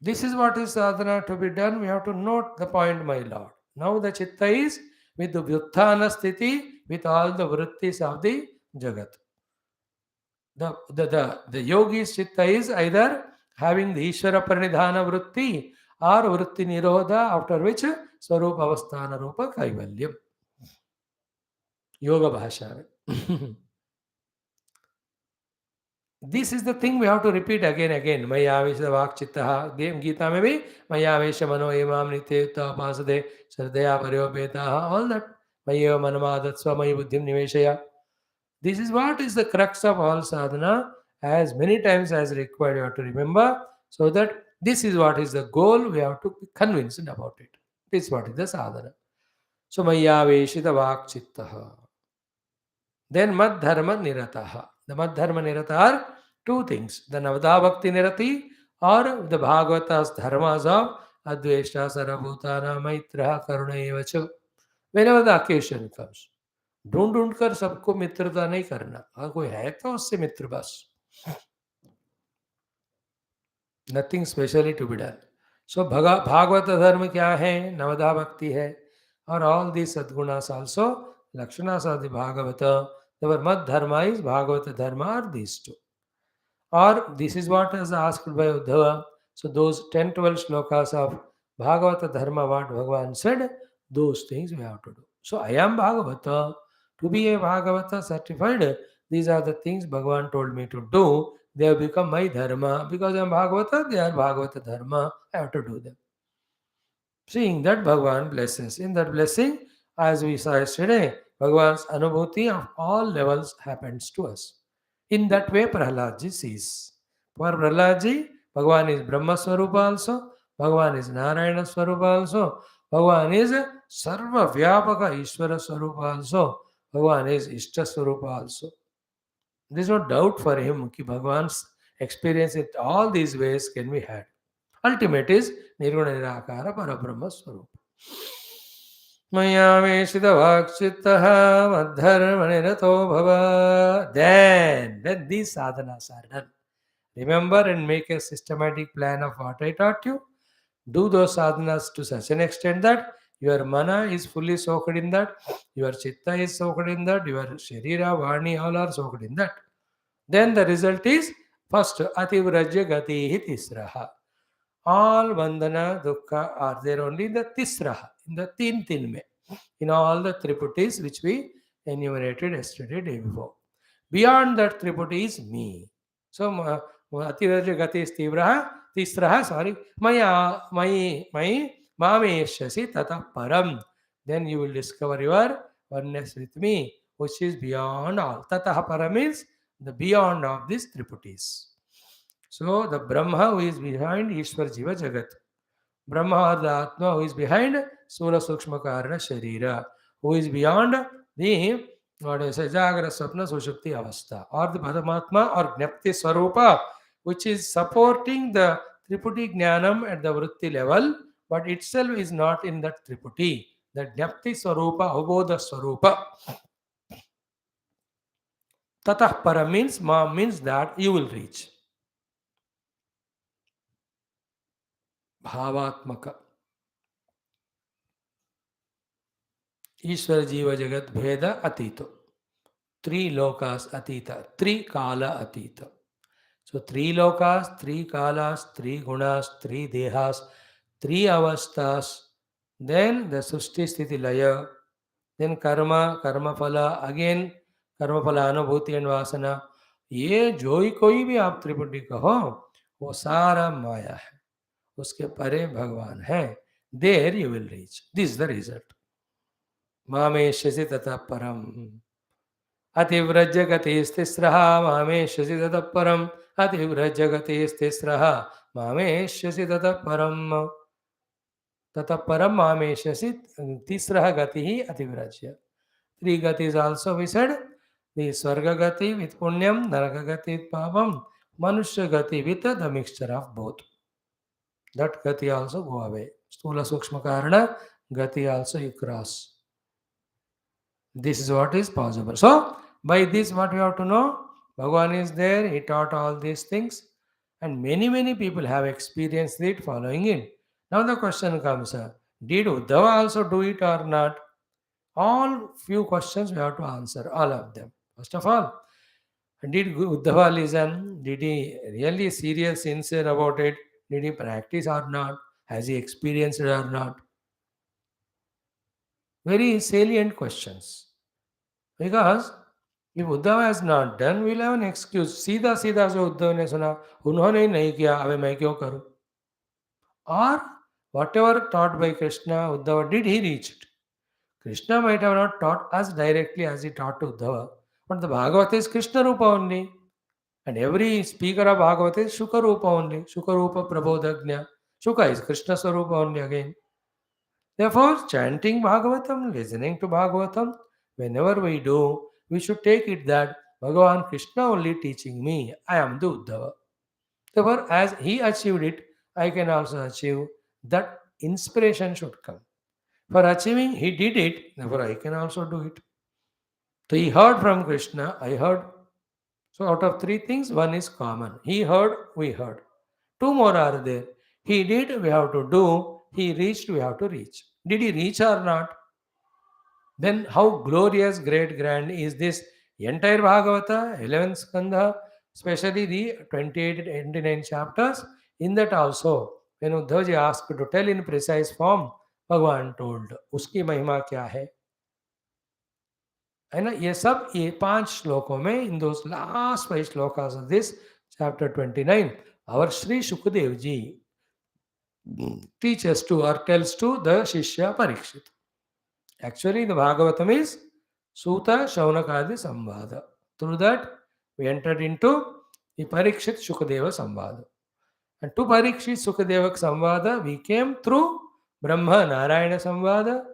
This is what is sadhana to be done. We have to note the point, my Lord. Now the chitta is with the vyutthana sthiti, with all the vrittis of the jagat. The yogi's chitta is either having the Ishvara Pranidhana vritti or vritti nirodha, after which Swarupa Avasthana Rupa Kaivalyam. Yoga Bhasha. This is the thing we have to repeat again. Maya Vesha Vak Chittaha. Gita में भी Maya Vesha Mano Emam Nityutta Pasade Sardaya Paryopetaha. All that. Maya Manamadatsva Maya Buddhim Niveshaya. This is what is the crux of all sadhana. As many times as required, you have to remember, so that this is what is the goal. We have to be convinced about it. This is what is the sadhana. So Maya Veshita Vak Chittaha. Then Mad Dharma Nirataha. The Mad Dharma Nirata are two things. The Navada Bhakti Nirati or the Bhagavata's dharmas of Adveshta, Sarabhutana, Maitra, Karuna Evacha. Whenever the occasion comes. ढूंढ कर सबको मित्रता नहीं करना. अगर कोई है तो उससे मित्र बस. Nothing specially to be done. So Bhagavata dharma क्या है? Navada Bhakti है. Or all these Sadgunas also Lakshanas of the Bhagavata. Our Mad Dharma is Bhagavata Dharma are these two. Or this is what is asked by Uddhava. So those 10, 12 slokas of Bhagavata Dharma, what Bhagavan said, those things we have to do. So I am Bhagavata. To be a Bhagavata certified, these are the things Bhagavan told me to do. They have become my Dharma. Because I am Bhagavata, they are Bhagavata Dharma. I have to do them. Seeing that Bhagavan blesses. In that blessing, as we saw yesterday, Bhagavan's anubhuti of all levels happens to us. In that way, Prahladji sees. For Prahladji, Bhagavan is Brahma Swarupa also, Bhagavan is Narayana Swarupa also, Bhagavan is Sarva Vyapaka Ishvara Swarupa also, Bhagavan is Ishta Swarupa also. There is no doubt for him that Bhagavan's experience in all these ways can be had. Ultimate is Nirguna Nirakara Parabrahma Swarupa. Maya Veshita Vakshitaha Madharmanirato Bhava. Then these sadhanas are done. Remember and make a systematic plan of what I taught you. Do those sadhanas to such an extent that your mana is fully soaked in that, your chitta is soaked in that, your sharira, vani, all are soaked in that. Then the result is first Ativrajya Gati Tisraha. All Vandana, Dukkha are there only in the Tisraha, in the Tin me, in all the Triputis which we enumerated yesterday, day before. Beyond that Triputi is me. So, Ativrajya Gati is Tisraha, sorry, Mameshasi Tata Param. Then you will discover your oneness with me, which is beyond all. Tata Param means the beyond of these Triputis. So the Brahma who is behind Ishwar Jiva Jagat. Brahma or the Atma who is behind Sula Sukshma Karana Sharira, who is beyond the what is Jagra Sapna Sushupti Avastha, or the Paramatma or Gnapti Swarupa, which is supporting the Triputi Jnanam at the Vritti level, but itself is not in that Triputi. The Gnapti Swarupa, Abodha Swarupa. Tatah Para means that you will reach. Bhavatmaka. Ishwar Jiva Jagat Bheda Atito. 3 lokas Atita. 3 Kala Atita. So 3 lokas, 3 kalas, 3 gunas, 3 dehas, 3 avasthas. Then the Sushti Sthiti Laya. Then karma, karma phala. Again कर्म फलानुभूति and वासना, ये जो ही कोई भी आप त्रिपुटी कहो वो सारा माया है, उसके परे भगवान है. There you will reach. This is the result. मामेश्यसि ततः परम. अतिव्रज गतिस्तिस्रः मामेश्यसि ततः परम. अतिव्रज गतिस्तिस्रः मामेश्यसि ततः परम. ततः परम मामेश्यसि. तीसरा गति ही अतिव्रज्य. 3 gatis also we said. The Swarga Gati with Punyam, Naraka Gati with Papam, Manushya Gati with the mixture of both. That Gati also go away. Stula Sukshma Karana, Gati also you cross. This is what is possible. So, by this what we have to know, Bhagavan is there, he taught all these things, and many people have experienced it following it. Now the question comes, did Uddhava also do it or not? All few questions we have to answer, all of them. First of all, did Uddhava listen? Did he really serious, sincere about it? Did he practice or not? Has he experienced it or not? Very salient questions. Because if Uddhava has not done, we'll have an excuse. सीधा सीधा जो उद्धव ने सुना, उन्होंने नहीं किया, अब मैं क्यों करूं? Or whatever taught by Krishna, Uddhava, did he reach it? Krishna might have not taught us directly as he taught to Uddhava, but the Bhagavata is Krishna Rupa only. And every speaker of Bhagavata is Shuka Rupa only. Shuka Rupa Prabodhagnya. Shuka is Krishna Swarupa only again. Therefore, chanting Bhagavatam, listening to Bhagavatam, whenever we do, we should take it that Bhagavan Krishna only teaching me. I am the Uddhava. Therefore, as he achieved it, I can also achieve. That inspiration should come. For achieving, he did it, therefore I can also do it. So he heard from Krishna, I heard. So out of 3 things, one is common. He heard, we heard. 2 more are there. He did, we have to do. He reached, we have to reach. Did he reach or not? Then how glorious, great, grand is this entire Bhagavata, 11th Skandha, especially the 28 and 29 chapters. In that also, when Uddhavaji asked to tell in precise form, Bhagavan told, उसकी महिमा क्या है ना? ये सब ये 5 श्लोकों में, in those last 5 shlokas of this chapter 29, our Sri Shukadev ji teaches to or tells to the Shishya Parikshit. Actually, the Bhagavatam is Suta Shaunakadi Samvada. Through that, we entered into the Parikshit Shukadeva Samvada. And to Parikshit Sukadeva Samvada, we came through Brahma Narayana Samvada,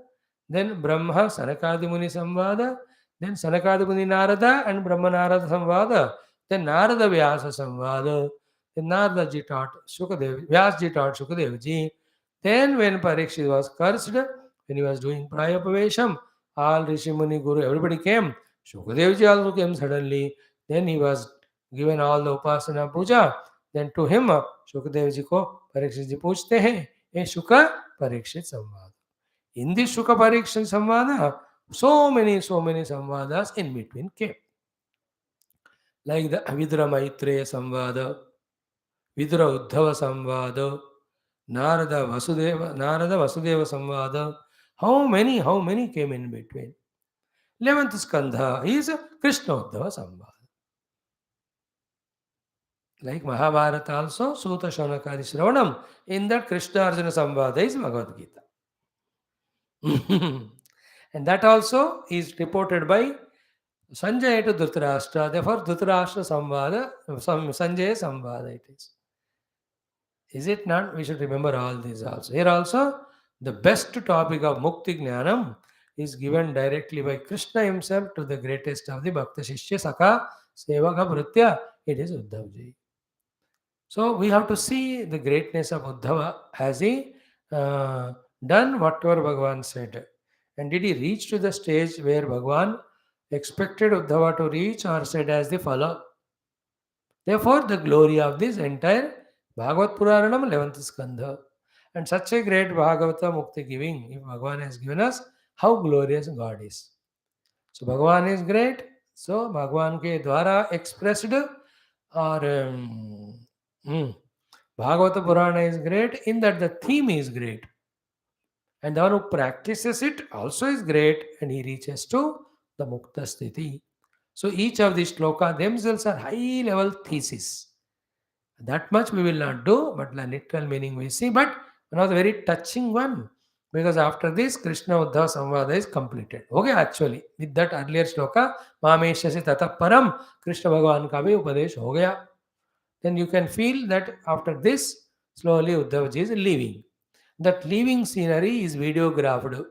then Brahma Sanakadi Muni Samvada, then Sanakadi Muni Narada and Brahma Narada Samvada, then Narada Vyasa Samvada, then Narada ji taught Shukadev, Vyas ji taught Shukadev ji. Then when Parikshit was cursed, when he was doing Prayapavesham, all Rishi Muni Guru, everybody came. Shukadev ji also came suddenly. Then he was given all the Upasana Puja. Then to him, Shukadev ji को परीक्षित जी पूछते हैं, ये शुक परीक्षित संवाद. In this Shuka Parikshit Samvada, so many Samvadas in between came. Like the Vidura Maitreya Samvada, Vidura Uddhava Samvada, Narada Vasudeva Samvada. How many came in between? 11th Skandha is Krishna Uddhava Samvada. Like Mahabharata also, Suta Shaunakadi Shravanam, in that Krishna Arjuna Samvada is Bhagavad Gita. And that also is reported by Sanjaya to Dhritarashtra. Therefore, Dhritarashtra Samvada, Sanjaya Samvada it is. Is it not? We should remember all these also. Here also, the best topic of Mukti Jnanam is given directly by Krishna himself to the greatest of the Bhakta Shishya Saka Sevaka Bhritya. It is Uddhavji. So we have to see the greatness of Uddhava. Has he done whatever Bhagavan said? And did he reach to the stage where Bhagavan expected Uddhava to reach, or said as the follow? Therefore, the glory of this entire Bhagavat Puranam 11th Skandha. And such a great Bhagavata Mukti giving, if Bhagavan has given us, how glorious God is. So Bhagavan is great. So Bhagavan ke dwara expressed or Bhagavata Purana is great in that the theme is great. And the one who practices it also is great, and he reaches to the Mukta Sthiti. So each of these shloka themselves are high level thesis. That much we will not do, but the literal meaning we see. But one of the very touching one, because after this Krishna Uddhava Samvada is completed. Okay, actually, with that earlier shloka, Mameshasi Tata Param, Krishna Bhagavan ka bhi upadesh ho gaya. Then you can feel that after this, slowly Uddhavaji is leaving. That leaving scenery is videographed.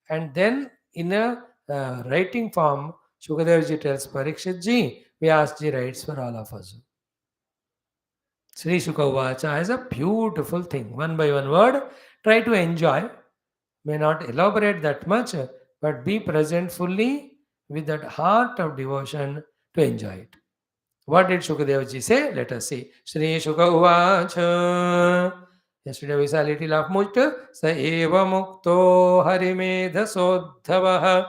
And then in a writing form, Shukadevji tells Parikshit ji, Vyasji writes for all of us. Sri Shuka Vacha is a beautiful thing. One by one word, try to enjoy. May not elaborate that much, but be present fully with that heart of devotion to enjoy it. What did Shukadevji say? Let us see. Sri Shuka Vacha. Yesterday we saw a little of Mukta. Sa eva mukto harimedhasodhavaha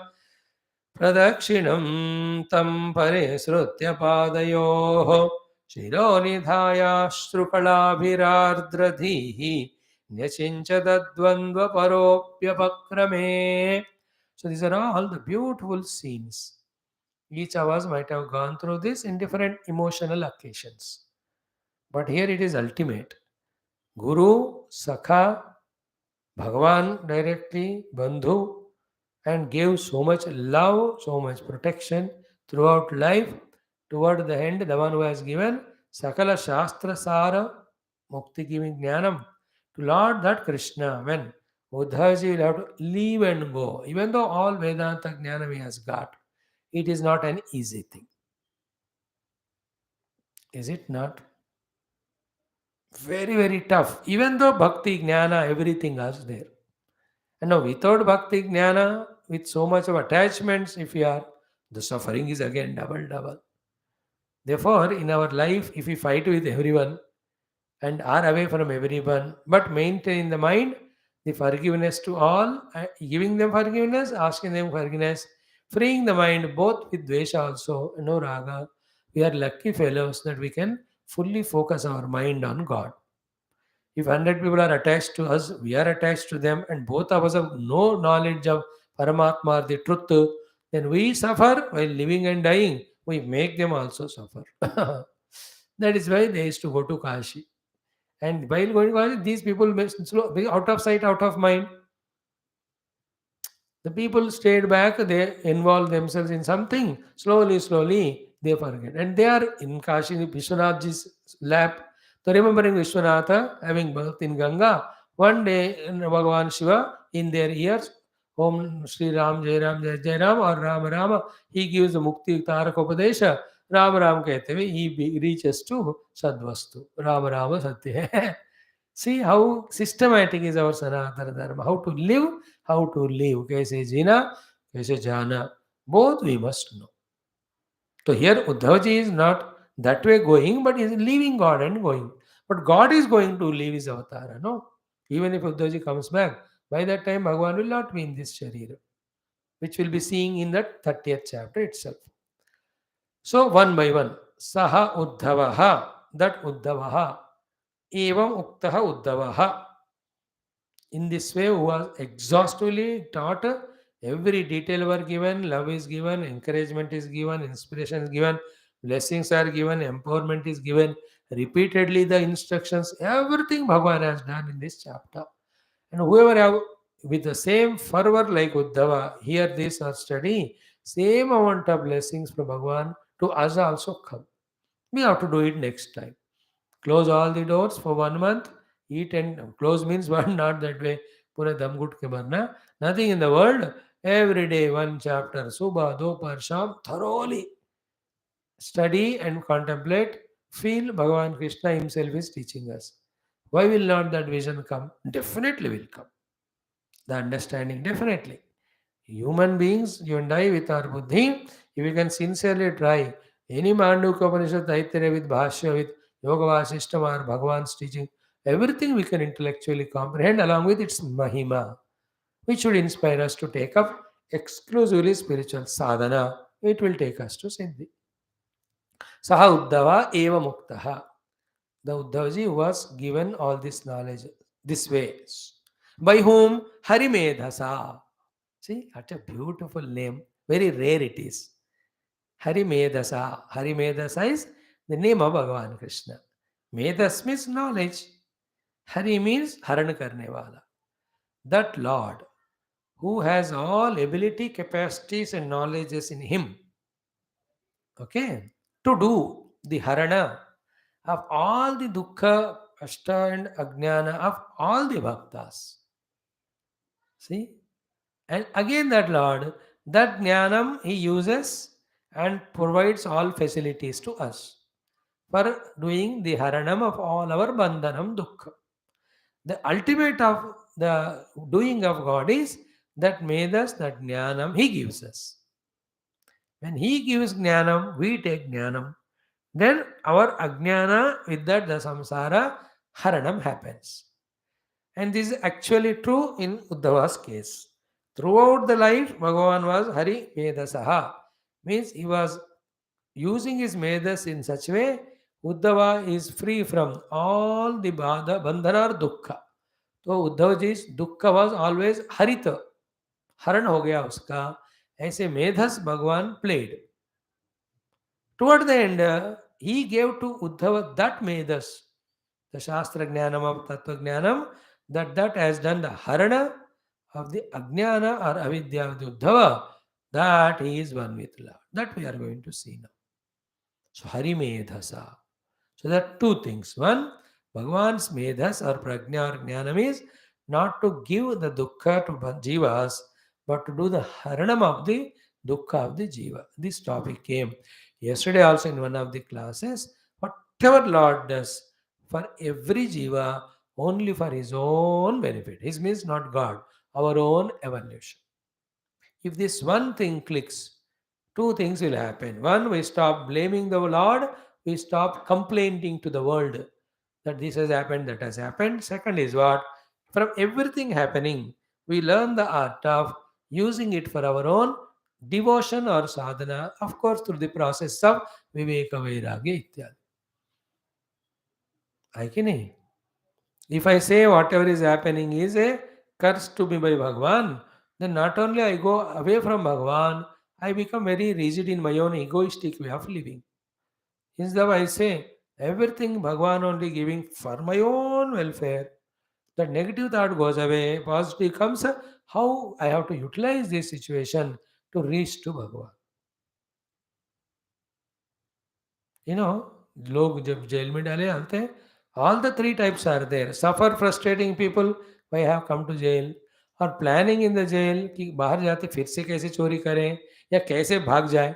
pradakshinam tam parisrutya padayoho shironidhayashtrukalavirardradhihi nyachinchadadvandva paropyapakrame. So these are all the beautiful scenes. Each of us might have gone through this in different emotional occasions. But here it is ultimate. Guru, Sakha, Bhagavan directly, Bandhu, and gave so much love, so much protection throughout life. Toward the end, the one who has given Sakala Shastra Sara, Mukti giving Jnanam, to Lord that Krishna, when Uddhavaji will have to leave and go, even though all Vedanta Jnanam he has got, it is not an easy thing. Is it not? Very, very tough. Even though Bhakti, Jnana, everything is there. And now without Bhakti, Jnana, with so much of attachments, if we are, the suffering is again double. Therefore, in our life, if we fight with everyone and are away from everyone, but maintain in the mind the forgiveness to all, giving them forgiveness, asking them forgiveness, freeing the mind both with dvesha also, no raga. We are lucky fellows that we can fully focus our mind on God. If 100 people are attached to us, we are attached to them, and both of us have no knowledge of Paramatma or the truth, then we suffer while living and dying. We make them also suffer. That is why they used to go to Kashi. And while going to Kashi, these people may be out of sight, out of mind. The people stayed back, they involved themselves in something. Slowly, slowly, they forget. And they are in Kashi, Vishwanathji's lap. So remembering Vishwanatha having birth in Ganga, one day Bhagavan Shiva in their ears, Om Sri Ram Jai Ram Jai Jai Ram or Ram Rama, he gives the Mukti Tarak Upadesha. Ram Ram कहते हुए he reaches to Sadvastu. Ram Rama Satya hai. See how systematic is our Sanatana Dharma. How to live, how to live. कैसे जीना, कैसे जाना. Both we must know. So here Uddhavaji is not that way going, but is leaving God and going. But God is going to leave his avatar, no? Even if Uddhavaji comes back, by that time Bhagavan will not be in this Sharira, which we'll be seeing in that 30th chapter itself. So one by one, Saha Uddhavaha, that Uddhavaha, Evam Uktaha Uddhavaha. In this way, who was exhaustively taught, every detail were given, love is given, encouragement is given, inspiration is given, blessings are given, empowerment is given, repeatedly the instructions, everything Bhagavan has done in this chapter. And whoever have with the same fervor like Uddhava, hear this or study, same amount of blessings from Bhagavan to us also come. We have to do it next time. Close all the doors for 1 month, eat and close means one, not that way. Pura dam gut ke marna. Nothing in the world. Every day, one chapter, Subha, Dopar, Sham, thoroughly study and contemplate. Feel Bhagavan Krishna himself is teaching us. Why will not that vision come? Definitely will come. The understanding, definitely. Human beings, you and I with our buddhi, if we can sincerely try any Mandukya Upanishad, Taittiriya with Bhashya, with Yoga Vasishtam or Bhagavan's teaching, everything we can intellectually comprehend along with its Mahima, which should inspire us to take up exclusively spiritual sadhana. It will take us to Siddhi. Saha Uddhava Eva Muktaha. The Uddhavaji was given all this knowledge this way. By whom? Harimedhasa. See, such a beautiful name. Very rare it is. Harimedhasa. Harimedhasa is the name of Bhagavan Krishna. Medas means knowledge. Hari means Haran Karne Wala. That Lord who has all ability, capacities and knowledges in him. Okay. To do the Harana of all the dukkha, ashta and ajnana of all the bhaktas. See? And again that Lord, that jnanam he uses and provides all facilities to us for doing the haranam of all our bandhanam dukkha. The ultimate of the doing of God is that medas, that jnanam he gives us. When he gives jnanam, we take jnanam. Then our ajnana, with that the samsara haranam happens. And this is actually true in Uddhava's case. Throughout the life, Bhagavan was Hari Medasaha. Means he was using his Medas in such way, Uddhava is free from all the bandhana or dukkha. So Uddhava ji's dukkha was always harita. Haran ho gaya uska. ऐसे मेधस भगवान played. Toward the end, he gave to Uddhava that Medas, the Shastra Jnanam of Tattva Jnanam, that has done the Harana of the Ajnana or Avidya of the Uddhava, that he is one with Lord. That we are going to see now. So Hari Medhasa. So there are two things. One, Bhagavan's Medhas or Prajna or Jnanam is not to give the dukkha to jivas, but to do the haranam of the dukkha of the jiva. This topic came yesterday also in one of the classes. Whatever Lord does for every jiva, only for his own benefit. His means not God, our own evolution. If this one thing clicks, two things will happen. One, we stop blaming the Lord, we stop complaining to the world that this has happened, that has happened. Second is what? From everything happening, we learn the art of using it for our own devotion or sadhana, of course, through the process of Viveka Vairagya ityadi. है कि नहीं? If I say whatever is happening is a curse to me by Bhagwan, then not only I go away from Bhagwan, I become very rigid in my own egoistic way of living. Instead of I say everything Bhagwan only giving for my own welfare, the negative thought goes away, positive comes. How I have to utilize this situation to reach to Bhagwan. You know, लोग जब jail में डाले आते हैं, all the three types are there. Suffer frustrating people why have come to jail, और planning in the jail कि बाहर जाते फिर से कैसे चोरी करें या कैसे भाग जाए.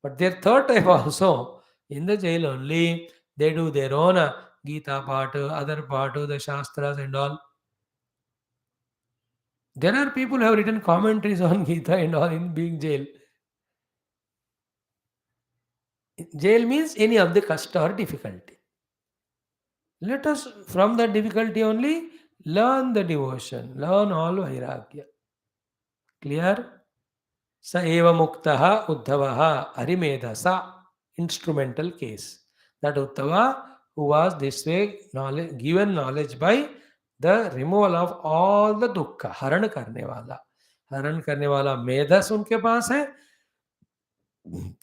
But their third type also in the jail only, they do their own Gita part, other part, the Shastras and all. There are people who have written commentaries on Gita and all in being jail. Jail means any of the kasta or difficulty. Let us, from that difficulty only, learn the devotion, learn all Vairagya. Clear? Sa eva muktaha uddhavaha arimedasa. Instrumental case. That Uddhava, who was this way knowledge, given knowledge by the removal of all the dukkha, haran karne wala. हरण करने वाला मेधस उनके पास है.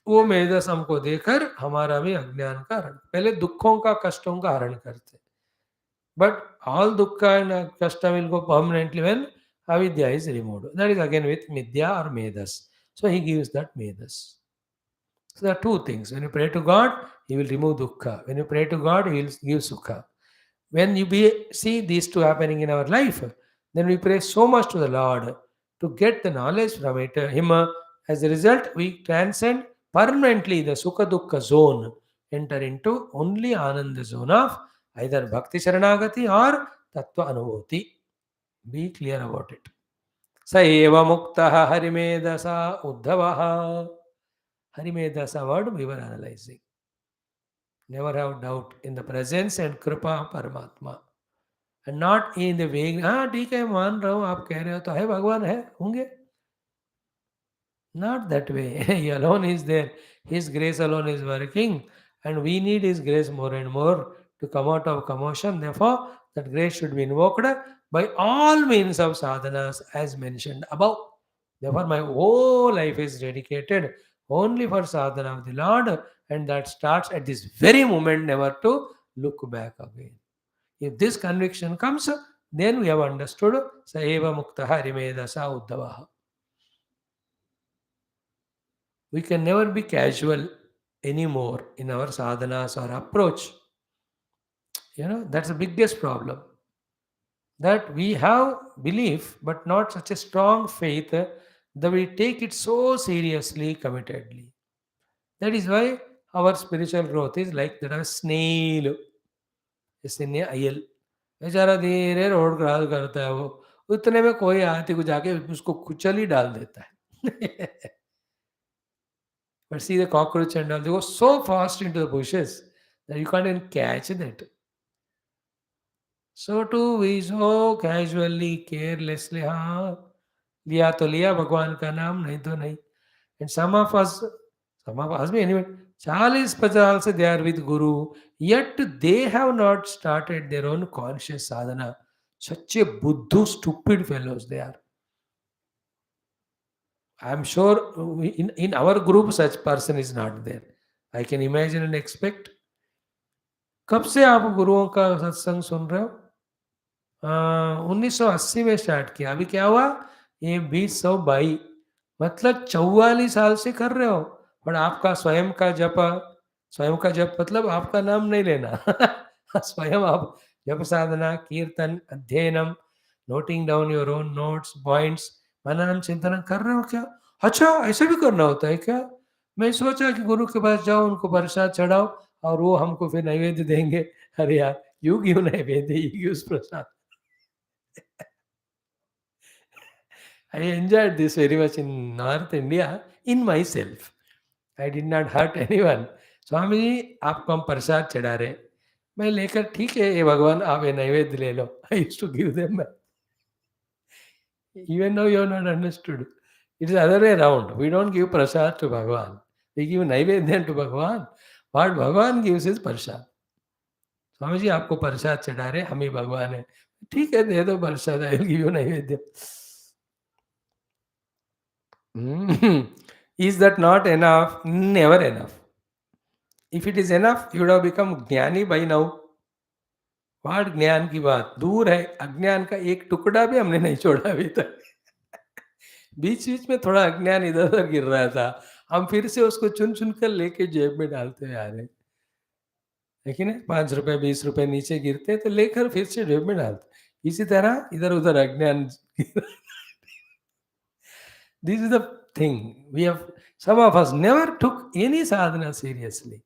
वो मेधस हमको देकर हमारा भी अज्ञान का हरण, पहले दुखों का कष्टों का हरण करते. But all dukkha and kashta will go permanently when avidya is removed. That is again with midya or medas. So he gives that medas. So there are two things. When you pray to God, he will remove dukkha. When you pray to God, he will give sukha. When see these two happening in our life, then we pray so much to the Lord to get the knowledge from it, Him. As a result, we transcend permanently the Sukha Dukkha zone, enter into only Ananda zone of either Bhakti Sharanagati or Tattva Anubhuti. Be clear about it. Sa eva muktaha harimedasa uddhavaha. Harimedasa word we were analyzing. Never have doubt in the presence and kripa of Paramatma. And not in the way, हाँ ठीक है मान रहा हूँ आप कह रहे हो तो है भगवान है होंगे. Not that way. He alone is there. His grace alone is working, and we need His grace more and more to come out of commotion. Therefore, that grace should be invoked by all means of sadhanas as mentioned above. Therefore, my whole life is dedicated only for sadhana of the Lord, and that starts at this very moment, never to look back again. If this conviction comes, then we have understood Saeva Muktaha Rimedasa Uddhavaha. We can never be casual anymore in our sadhanas or approach. That's the biggest problem. That we have belief, but not such a strong faith that we take it so seriously, committedly. That is why our spiritual growth is like that of a snail. snail. बेचारा धीरे road cross करता है, वो उतने में कोई हाथी को जाके उसको कुचल ही डाल देता है. But see the cockroach and all, they go so fast into the bushes that you can't even catch that. So too we so casually, carelessly, हाँ लिया तो लिया भगवान का नाम, नहीं तो नहीं. And some of us भी anyway, 40-50 से they are with Guru, yet they have not started their own conscious sadhana. Such a buddhu, stupid fellows they are. I am sure in our group such person is not there. I can imagine and expect. कब से आप गुरुओं का सत्संग सुन रहे हो? 1980 में start किया. अभी क्या हुआ? ये 2022, मतलब 44 साल से कर रहे हो. पर आपका स्वयं का जप मतलब आपका नाम नहीं लेना. स्वयं आप जप साधना, कीर्तन, अध्ययनम, noting down your own notes, points, मननम चिंतन कर रहे हो क्या? अच्छा, ऐसा भी करना होता है क्या? मैं सोचा कि गुरु के पास जाओ, उनको प्रसाद चढ़ाओ और वो हमको फिर नैवेद्य देंगे. अरे यार, यू गिव नैवेद्य, you give Prasad. I enjoyed this very much in North India, in myself. I did not hurt anyone. Swami ji आपको हम प्रसाद चढ़ा रहे, मैं लेकर ठीक है ये भगवान आप ये नैवेद्य ले लो. I used to give them. Even now you have not understood. It is the other way around. We don't give prasad to Bhagavan. We give naivedyan to Bhagavan. What Bhagavan gives is prasad. Swami ji आपको प्रसाद चढ़ा रहे, हम ही भगवान है. ठीक है, दे दो प्रसाद, I will give you नैवेद्य. Is that not enough? Never enough. If it is enough, you would have become ज्ञानी by now. वाट ज्ञान की बात दूर है, अज्ञान का एक टुकड़ा भी हमने नहीं छोड़ा अभी तक. बीच बीच में थोड़ा अज्ञान इधर उधर गिर रहा था, हम फिर से उसको चुन चुन कर लेके जेब में डालते हुए आ रहे हैं. लेकिन 5 रुपए 20 रुपए नीचे गिरते तो लेकर फिर से जेब में डालते. इसी तरह इधर उधर अज्ञान. This is the thing. Some of us never took any sadhana seriously.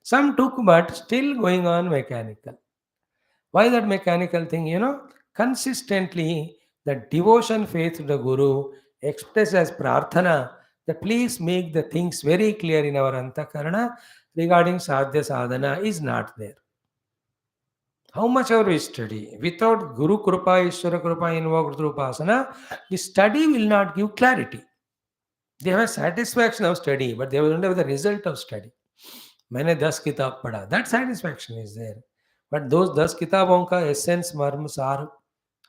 Some took, but still going on mechanical. Why that mechanical thing? Consistently, the devotion, faith to the Guru, expressed as prarthana, that please make the things very clear in our antakarana regarding sadhya sadhana is not there. How much ever we study, without Guru Krupa, Ishvara Krupa invoked through Upasana, the study will not give clarity. They have satisfaction of study, but they will not have the result of study. मैंने 10 किताब पढ़ा, that satisfaction is there. But those 10 किताबों का essence मर्म सार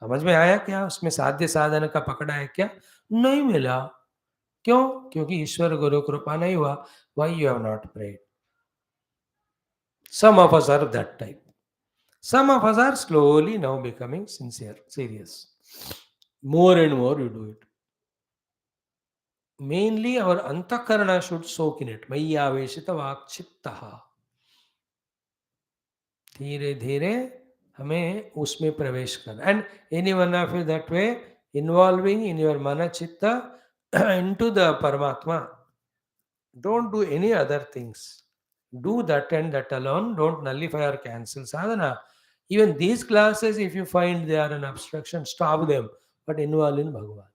समझ में आया क्या? उसमें साध्य साधन का पकड़ा है क्या? नहीं मिला. क्यों? क्योंकि ईश्वर गुरु कृपा नहीं हुआ. Why you have not prayed? Some of us are that type. Some of us are slowly now becoming sincere, serious. More and more you do it. Mainly our antakarana should soak in it. Mayyaveshita vakchittaha. धीरे धीरे हमें उसमें प्रवेश करना. And any one of you that way involving in your मन चित्त into the परमात्मा. Don't do any other things. Do that and that alone. Don't nullify or cancel sadhana. Even these classes, if you find they are an obstruction, stop them, but involve in Bhagavan.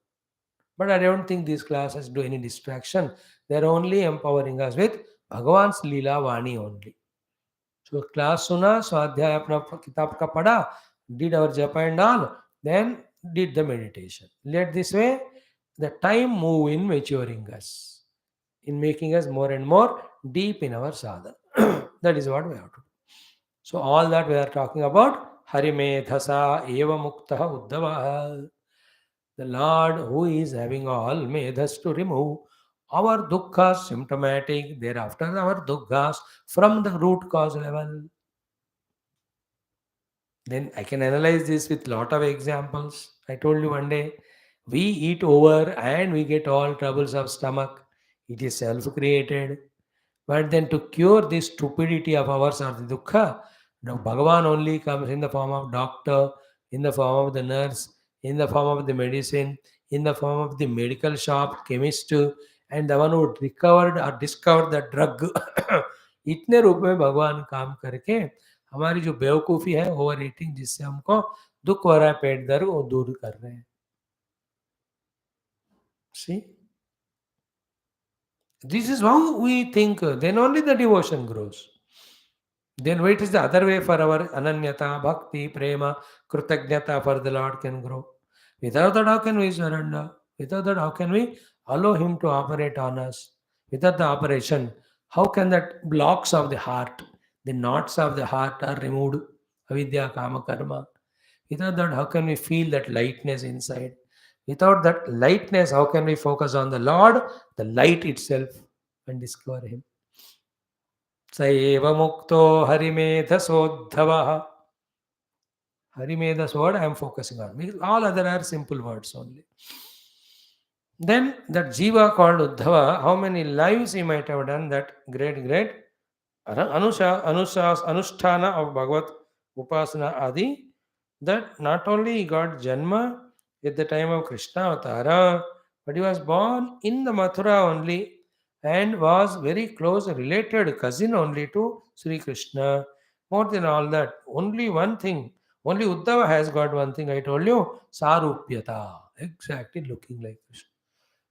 But I don't think these classes do any distraction. They are only empowering us with Bhagavan's Leela Vani only. So class suna, swadhyaya apna kitab ka pada, did our japa and all, then did the meditation. Let this way the time move in maturing us, in making us more and more deep in our sadhana. That is what we have to do. So all that we are talking about, Harimedhasa eva muktaha uddhava. The Lord who is having all medhas to remove our dukkhas, symptomatic, thereafter our dukkhas from the root cause level. Then I can analyze this with lot of examples. I told you one day, we eat over and we get all troubles of stomach. It is self-created. But then to cure this stupidity of ours or the dukkha, now Bhagavan only comes in the form of doctor, in the form of the nurse, in the form of the medicine, in the form of the medical shop, chemist, and the one who recovered or discovered the drug. इतने रूप में भगवान काम करके हमारी जो बेवकूफ़ी है ओवर ईटिंग, जिससे हमको दुख हो रहा है, पेट दर्द, वो दूर कर रहे हैं. See, this is how we think. Then only the devotion grows. Then what is the other way for our ananyata, bhakti, prema, kritagnyata for the Lord can grow? Without that, how can we surrender? Without that, how can we allow Him to operate on us? Without the operation, how can that blocks of the heart, the knots of the heart are removed? Avidya, kama, karma. Without that, how can we feel that lightness inside? Without that lightness, how can we focus on the Lord, the light itself, and discover Him? स एव मुक्तो हरिमेधसोद्धवः. Harimedas word I am focusing on. All other are simple words only. Then that Jiva called Uddhava, how many lives he might have done, that great Anusthana of Bhagavat Upasana Adi, that not only he got Janma at the time of Krishna Avatara, but he was born in the Mathura only and was very close related cousin only to Sri Krishna. More than all that, only one thing, only Uddhava has got one thing, I told you, Sarupyata, exactly looking like Krishna.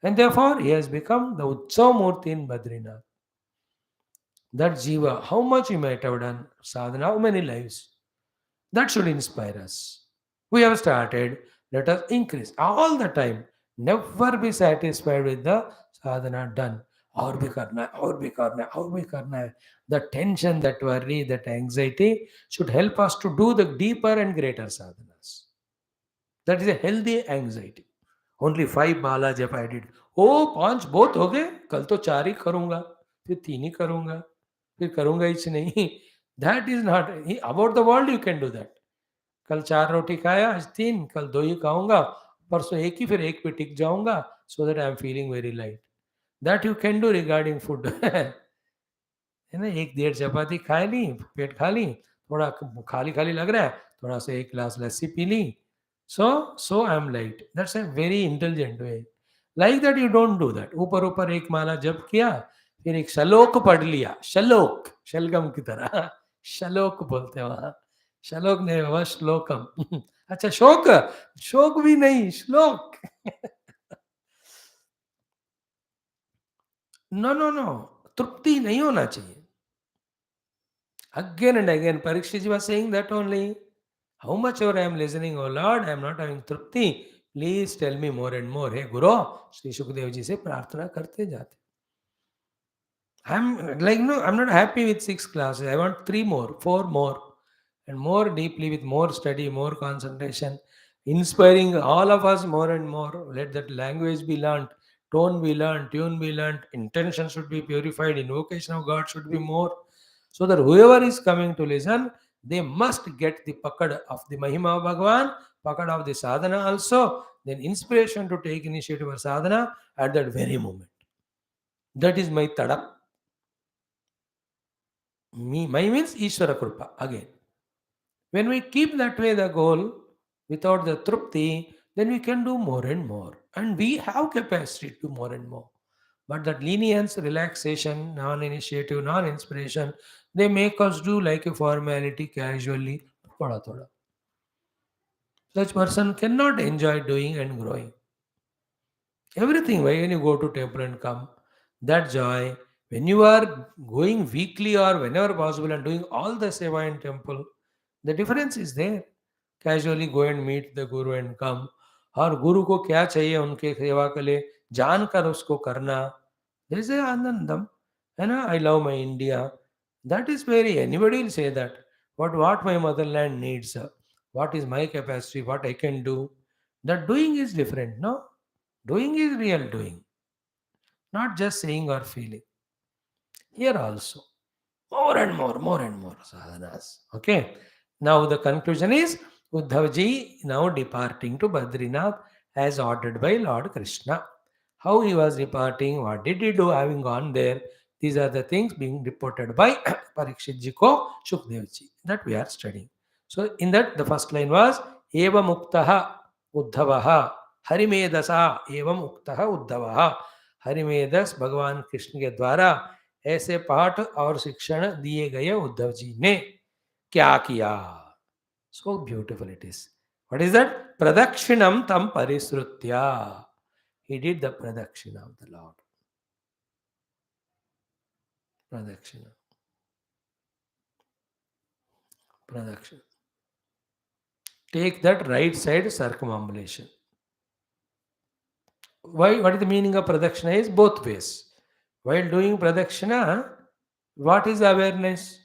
And therefore, he has become the Utsav Murti in Badrinath. That Jiva, how much he might have done sadhana, how many lives? That should inspire us. We have started, Let us increase all the time. Never be satisfied with the sadhana done. और भी करना है, और भी करना है, और भी करना है. The tension, that worry, that anxiety should help us to do the deeper and greater sadhanas. That is a healthy anxiety. Only 5 माला जब I did. ओ 5 बहुत हो गए, कल तो 4 ही करूंगा, फिर 3 ही करूंगा, फिर करूंगा ही नहीं. That is not about the world. You can do that. कल 4 रोटी खाया, आज 3, कल 2 ही खाऊंगा, परसों 1 ही, फिर 1 पे टिक जाऊंगा, so that I am feeling very light. That you can do regarding food. है ना, 1 डेढ़ चपाती खा ली, पेट खाली, थोड़ा खाली खाली लग रहा है, थोड़ा सा 1 ग्लास लस्सी पी ली, so I am light. That's a very intelligent way. Like that you don't do that. ऊपर ऊपर 1 माला जप किया, फिर एक श्लोक पढ़ लिया, श्लोक शलगम की तरह. श्लोक बोलते हैं वहां, श्लोक नहीं बाबा, श्लोकम. अच्छा, शोक, शोक भी नहीं, श्लोक. नो नो नो, तृप्ति नहीं होना चाहिए. Again and again, Parikshit was saying that only. How much ever I am listening, oh Lord, I am not having trupti. Please tell me more and more. Hey Guru, Sri Shukdev ji se prarthana karte jate. I'm like, no, I'm not happy with 6 classes. I want 3 more, 4 more, and more deeply with more study, more concentration, inspiring all of us more and more. Let that language be learnt, tone be learnt, tune be learnt, intention should be purified, invocation of God should be more, so that whoever is coming to listen, they must get the pakad of the Mahima of Bhagavan, pakad of the sadhana also, then inspiration to take initiative of sadhana at that very moment. That is my tadak. Me, my means Ishvara Krupa again. When we keep that way the goal without the trupti, then we can do more and more. And we have capacity to do more and more. But that lenience, relaxation, non-initiative, non-inspiration, they make us do like a formality casually. Thoda thoda. Such person cannot enjoy doing and growing. Everything, why when you go to temple and come, that joy, when you are going weekly or whenever possible and doing all the seva in temple, the difference is there. Casually go and meet the guru and come. और गुरु को क्या चाहिए उनके सेवा के लिए जानकर उसको करना, जैसे आनंदम है ना. I love my India, that is very, anybody will say that. what my motherland needs, what is my capacity, what I can do. That doing is different, no. Doing is real doing, not just saying or feeling. Here also, more and more sadhanas. Okay. Now the conclusion is Uddhavaji now departing to Badrinath as ordered by Lord Krishna. How he was departing, what did he do having gone there? These are the things being reported by Parikshit ji ko Shukdev ji, that we are studying. So in that the first line was Eva Muktaha Uddhavaha Harimedasa Eva Muktaha Uddhavaha. हरिमेदस भगवान कृष्ण के द्वारा ऐसे पाठ और शिक्षण दिए गए उद्धव जी ने क्या किया. So beautiful it is. What is that? प्रदक्षिणम तम परिसृत्या. He did the pradakshina of the lord. Pradakshina, pradakshina. Take that right side circumambulation. Why? What is the meaning of pradakshina? Is both ways. While doing pradakshina, what is the awareness?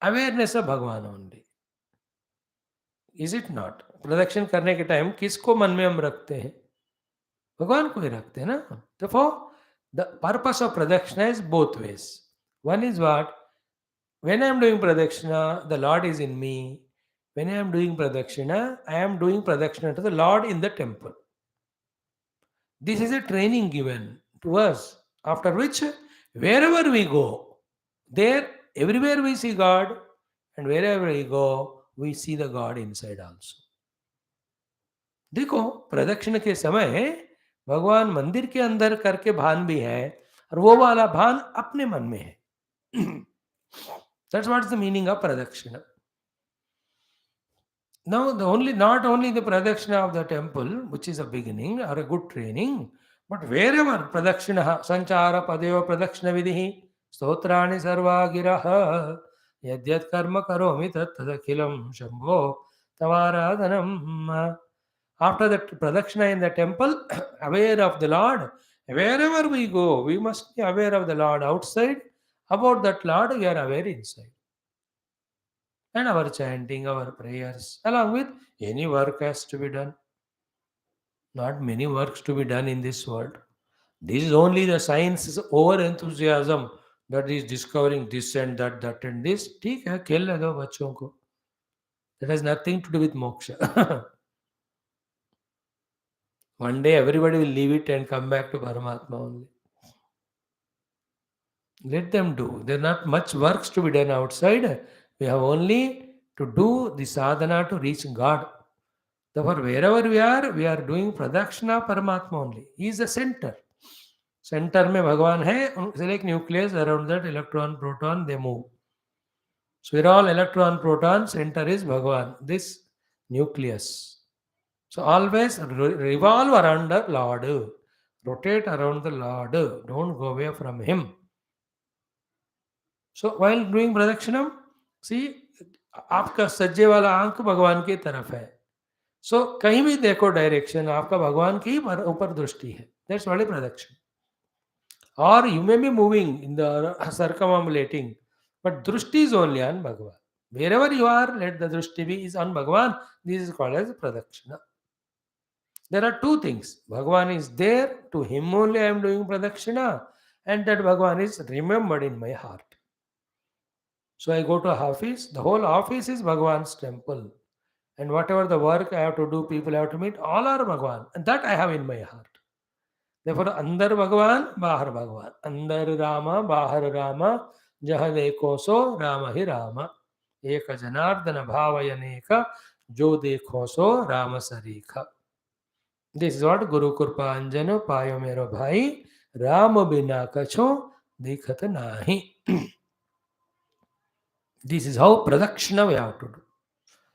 Awareness of Bhagavan only. Is it not? प्रदक्षिण करने के time किसको मन में हम रखते हैं? भगवान को ही रखते हैं ना. Therefore, the purpose of pradakshina is both ways. One is what? When I am doing pradakshina, the Lord is in me. When I am doing pradakshina, I am doing pradakshina to the Lord in the temple. This is a training given to us, after which wherever we go, there, everywhere we see God, and wherever we go, we see the God inside also. देखो, प्रदक्षिण के समय भगवान मंदिर के अंदर करके भान भी है, और वो वाला भान अपने मन में है. That's what is the meaning of pradakshina. Now, not only the pradakshina of the temple, which is a beginning or a good training, but wherever pradakshina, sanchara padeva pradakshina vidhi, stotrani sarva giraha, yadyat karma karomi tat tadakhilam shambho tavaradhanam. After the pradakshina in the temple, aware of the Lord. Wherever we go, we must be aware of the Lord outside. About that Lord, we are aware inside. And our chanting, our prayers, along with any work has to be done. Not many works to be done in this world. This is only the science's over enthusiasm that is discovering this and that and this. ठीक है, खेल ले दो बच्चों को. That has nothing to do with moksha. One day everybody will leave it and come back to Paramatma only. Let them do. There are not much works to be done outside. We have only to do the sadhana to reach God. Therefore, wherever we are doing pradakshina Paramatma only. He is the center. Center में भगवान है. Select nucleus, around that electron, proton, they move. So we're all electron, proton, center is Bhagavan, this nucleus. So always revolve around the Lord. Rotate around the Lord. Don't go away from Him. So while doing प्रदक्षिणम, see, आपका सज्जे वाला आंख भगवान की तरफ है. So कहीं भी देखो डायरेक्शन, आपका भगवान की ऊपर दृष्टि है. That's only प्रदक्षिण. Or you may be moving in the circumambulating, but drushti is only on Bhagavan. Wherever you are, let the drushti be is on Bhagavan. This is called as pradakshina. There are two things. Bhagavan is there, to him only I am doing pradakshina, and that Bhagavan is remembered in my heart. So I go to office, the whole office is Bhagavan's temple. And whatever the work I have to do, people I have to meet, all are Bhagavan. And that I have in my heart. Therefore, अंदर भगवान बाहर भगवान, अंदर रामा बाहर रामा, जहाँ देखो सो राम ही राम, एक जनार्दन भावयनेक, जो देखो सो Ram सरीख. This is what Guru Kurpa Anjano पायो मेरो भाई, राम बिना कछो दिखत नाही. This is how pradakshina we have to do.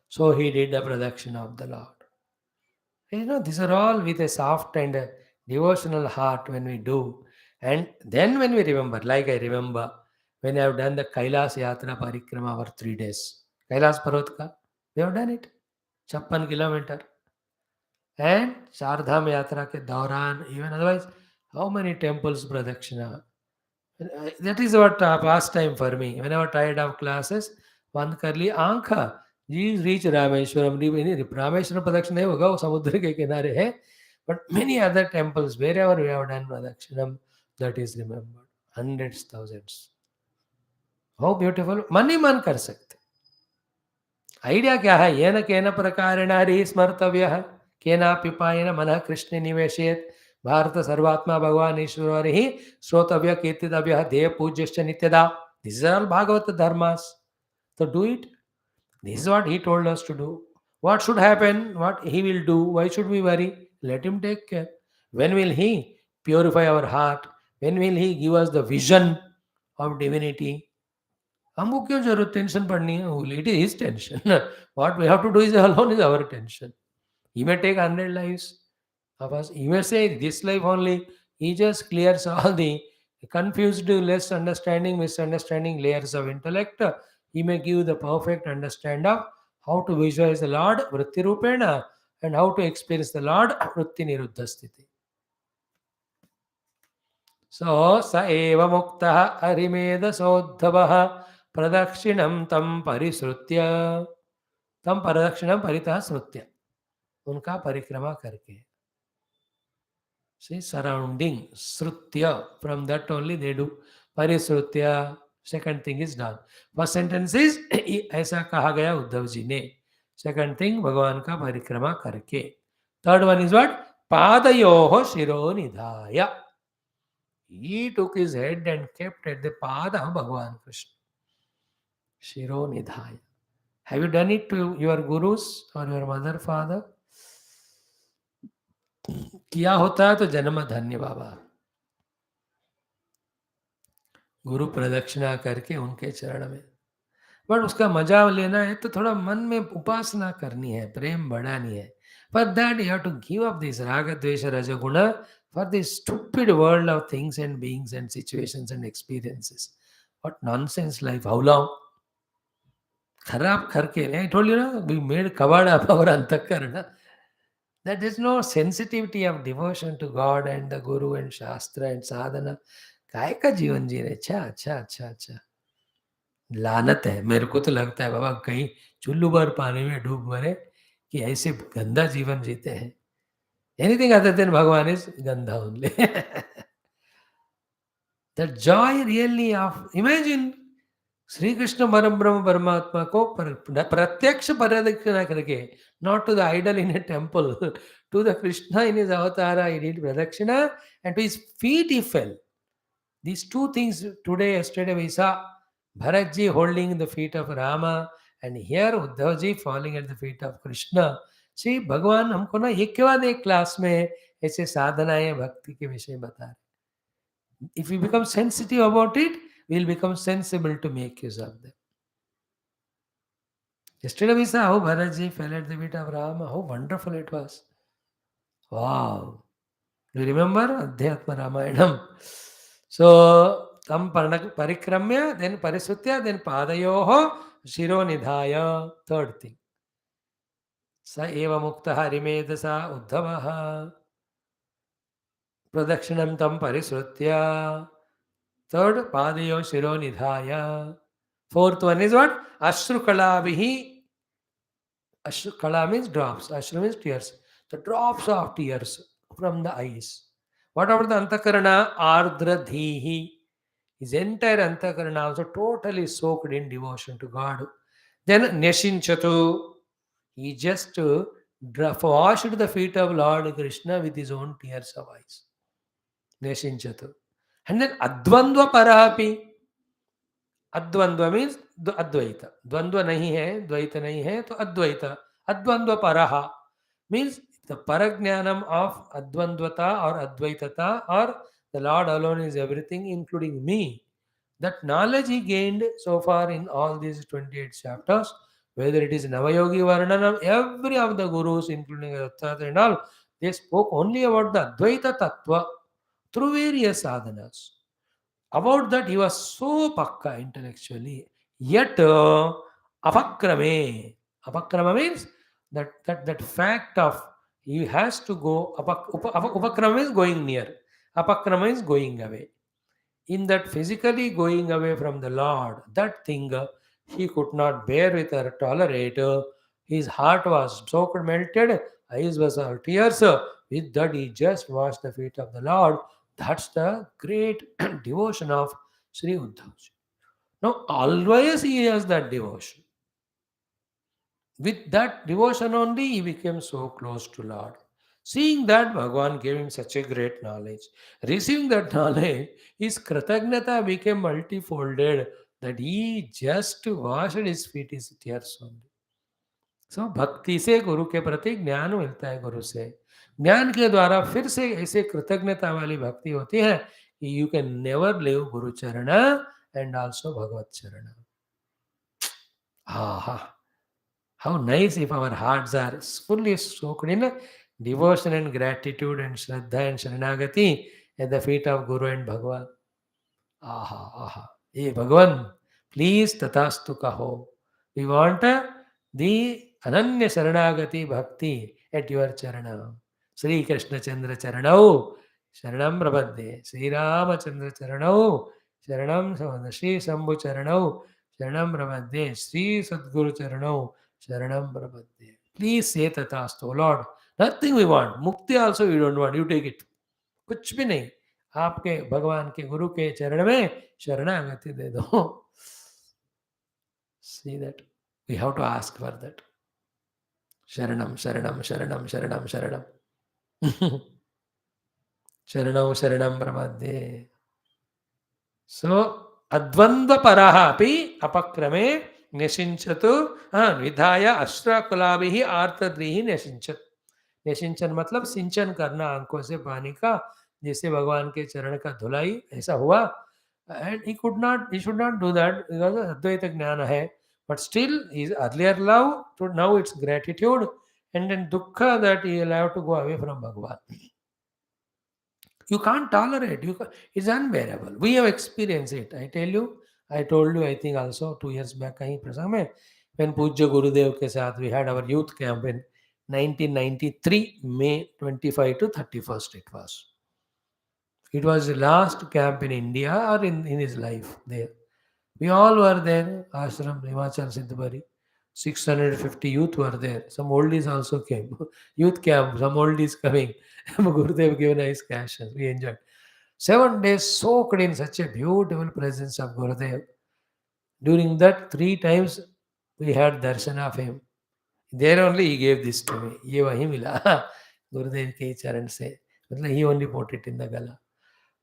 So he did the pradakshina of the Lord. These are all with a soft and a devotional heart when we do. And then when we remember, like I remember when I have done the Kailas Yatra Parikrama for 3 days. Kailas Parvat we have done it. 56 kilometer. And Chardham Yatra ke Dauran, even otherwise, how many temples pradakshina? That is what pastime for me. Whenever tired of classes, बंद कर ली आंख, जी reach Rameswaram. Rameswaram प्रदक्षिण नहीं होगा, वो समुद्र के किनारे है. But many other temples, wherever we have done pradakṣinam, that is remembered. Hundreds, thousands. How beautiful. मन ही मन कर सकते. आइडिया क्या है? येन केन प्रकारेण हरिः स्मर्तव्यः, केनापि उपायेन मनः कृष्णे निवेशयेत्. भारत सर्वात्मा भगवान ईश्वर हरिः श्रोतव्य कीर्तितव्यः देव पूज्यश्च नित्यदा. These are all Bhagavata dharmas. So do it. This is what he told us to do. What should happen? What he will do? Why should we worry? Let him take care. When will he purify our heart? When will he give us the vision of divinity? हमको क्यों जरूरत tension पड़नी है? It is his tension. What we have to do is alone is our tension. He may take 100 lives of us. He may say this life only. He just clears all the confused, less understanding, misunderstanding layers of intellect. He may give the perfect understanding of how to visualize the Lord vritti rupena and how to experience the Lord vritti niruddha sthiti. So sa eva muktah arimeda sodhavah प्रदक्षिणम तम परिश्रुत्य, तम प्रदक्षिणम परितः श्रुत्य, उनका परिक्रमा करके. See, surrounding, srutya, from that only they do. Parisrutya, second thing is done. First sentence is, ऐसा कहा गया उद्धव जी ने. Second thing, भगवान का परिक्रमा करके. Third one is what? पादयोः शिरो निधाय. He took his head and kept at the pada of Bhagavan Krishna. Shiro Nidhaya. Have you done it to your gurus or your mother, father? किया होता है तो जन्म धन्य बाबा. गुरु प्रदक्षिणा करके उनके चरण में. बट उसका मजा लेना है तो थोड़ा मन में उपासना करनी है, प्रेम बढ़ानी है. For that you have to give up this raga, dvesha, rajaguna for this stupid world of things and beings and situations and experiences. What nonsense life. How long? खराब करके. I told you, we made kavada of our antakarana. That is no sensitivity of devotion to God and the Guru and Shastra and Sadhana. काय का जीवन जी रहे? अच्छा अच्छा अच्छा अच्छा, लानत है। मेरे को तो लगता है बाबा कहीं चुल्लू भर पानी में डूब मरे कि ऐसे गंदा जीवन जीते हैं। Anything other than Bhagwan is गंदा only. The joy really of imagine Shri Krishna परम ब्रह्म परमात्मा को प्रत्यक्ष प्रदक्षिणा करके, not to the idol in a temple, to the Krishna in his अवतार ही डिड प्रदक्षिणा and to his feet he fell. These two things today, yesterday we saw Bharatji holding the feet of Rama and here Uddhavji falling at the feet of Krishna. See, भगवान हमको ना एक के बाद एक class में ऐसे साधनाएं भक्ति के विषय बता रहे। If we become sensitive about it, we will become sensible to make use of them. Yesterday we saw how Bharatji fell at the feet of Rama, how wonderful it was. Wow. Do you remember Adhyatma Ramayanam? So, tam parikramya, then parisutya, then padayoho, shiro nidhaya. Third thing. Sa eva muktaha rimedasa uddhavaha. Pradakshinam tam parisutya. Third, padayo shiro nidhaya. Fourth one is what? Ashrukala vihi. Ashrukala means drops. Ashru means tears. The drops of tears from the eyes. What about the antakarana? Ardradhihi. His entire antakarana also totally soaked in devotion to God. Then Neshinchatu, he just washed the feet of Lord Krishna with his own tears of eyes. Neshinchatu. And then Advandva Parapi. Advandva means Advaita. Dvandva nahi hai, Dvaita nahi hai, to Advaita. Advandva Paraha means the Parajnanam of Advandvata or Advaitata, or the Lord alone is everything, including me. That knowledge he gained so far in all these 28 chapters, whether it is Navayogi Varnanam, every of the gurus, including Advaita and all, they spoke only about the Advaita Tattva through various sadhanas. About that, he was so pakka intellectually. Yet, apakrame. Apakrama means that fact of he has to go. Upakrama is going near. Apakrama is going away. In that physically going away from the Lord, that thing he could not bear with or tolerate. His heart was soaked, melted, eyes was all tears. With that, he just washed the feet of the Lord. That's the great devotion of Sri Uddhavji. Now, always he has that devotion. With that devotion only, he became so close to Lord. Seeing that, Bhagavan gave him such a great knowledge. Receiving that knowledge, his kratagnata became multifolded, that he just washed his feet, his tears only. So, भक्ति से गुरु के प्रति ज्ञान मिलता है गुरु से. ज्ञान के द्वारा फिर से ऐसे कृतज्ञता वाली भक्ति होती है कि यू कैन नेवर लिव गुरु चरण एंड ऑल्सो भगवत चरण. हा. How nice if our hearts are fully soaked in devotion and gratitude and Shraddha and Sharanagati at the feet of Guru and Bhagavan. Aha. Hey Bhagavan, please tatastu kaho. We want the Ananya Sharanagati Bhakti at your Charana. Sri Krishna Chandra Charanau, Sharanam Prabhade. Sri Ramachandra Charanau, Sharanam Sri Sambhu Charanau, Sharanam Prabhade. Sri Sadguru Charanau, Sharanam Prabhade. Please say tatastu, Lord. Nothing we want. Mukti also we don't want. You take it. कुछ भी नहीं. आपके भगवान के गुरु के चरण में शरणागति दे दो. See that? We have to ask for that. Sharanam, Sharanam, Sharanam, Sharanam, Sharanam. Sharanam, Sharanam Pramadye. So, Advandva Paraha api apakrame neshinchatu vidhaya ashrakulabihi artadrihi neshinchat. नेशिंचन मतलब सिंचन करना आंखों से पानी का, जैसे भगवान के चरण का धुलाई ऐसा हुआ. And he should not do that because अद्वैत ज्ञान है, but still his earlier love to now it's gratitude, and then dukkha that he will have to go away from Bhagavan. You can't tolerate, it's unbearable. We have experienced it. I told you I think also 2 years back कहीं प्रसंग में, when पूज्य गुरुदेव के साथ we had our youth camp in 1993, May 25 to 31st it was. It was the last camp in India or in his life there. We all were there, ashram, Himachal Siddhbari. 650 youth were there. Some oldies also came. Youth camp, some oldies coming. Gurudev given us cash. We enjoyed. 7 days soaked in such a beautiful presence of Gurudev. During that, 3 times we had darshan of him. There only he gave this to me. Ye wahi mila. Gurudev ke charan se. मतलब he only put it in the gala.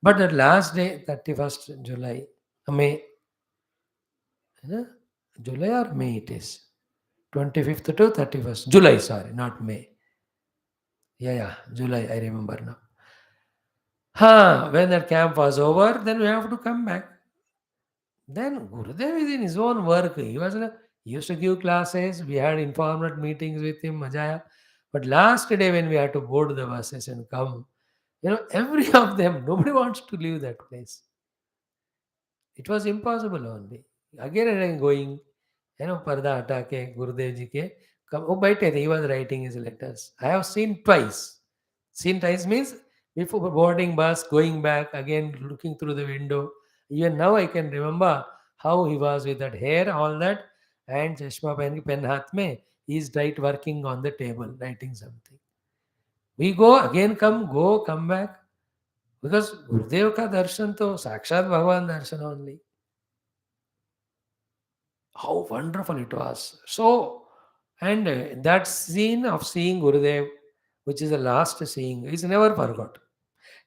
But at last day, 31st July, May, huh? July or May it is. 25th to 31st. July, sorry, not May. Yeah, July, I remember now. When that camp was over, then we have to come back. Then Gurudev is in his own work. He used to give classes. We had informal meetings with him, Majaya. But last day when we had to board the buses and come, every of them, nobody wants to leave that place. It was impossible only. Again and again going, पर्दा हटा के गुरुदेव जी के वो बैठे थे. He was writing his letters. I have seen twice. Seen twice means before boarding bus, going back, again looking through the window. Even now I can remember how he was with that hair, all that, and chashma pen हाथ में. He is working on the table, writing something. We go, again come back. Because गुरुदेव का दर्शन तो साक्षात भगवान दर्शन only. How wonderful it was. So, and that scene of seeing Gurudev, which is the last seeing, is never forgot.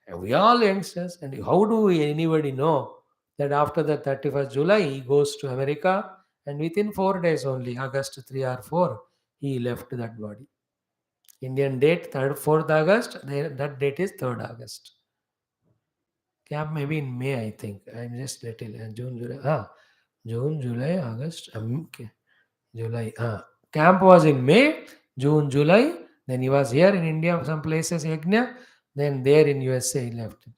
And we all youngsters, and how do anybody know that after the 31st July, he goes to America, and within 4 days only, August 3 or 4, he left that body. Indian date, 3rd, 4th August, that date is 3rd August. Camp maybe in May, I think. I'm just little. June, July. June, July, August. Okay. July. Camp was in May, June, July. Then he was here in India, some places, Yajna. Then there in USA, he left it.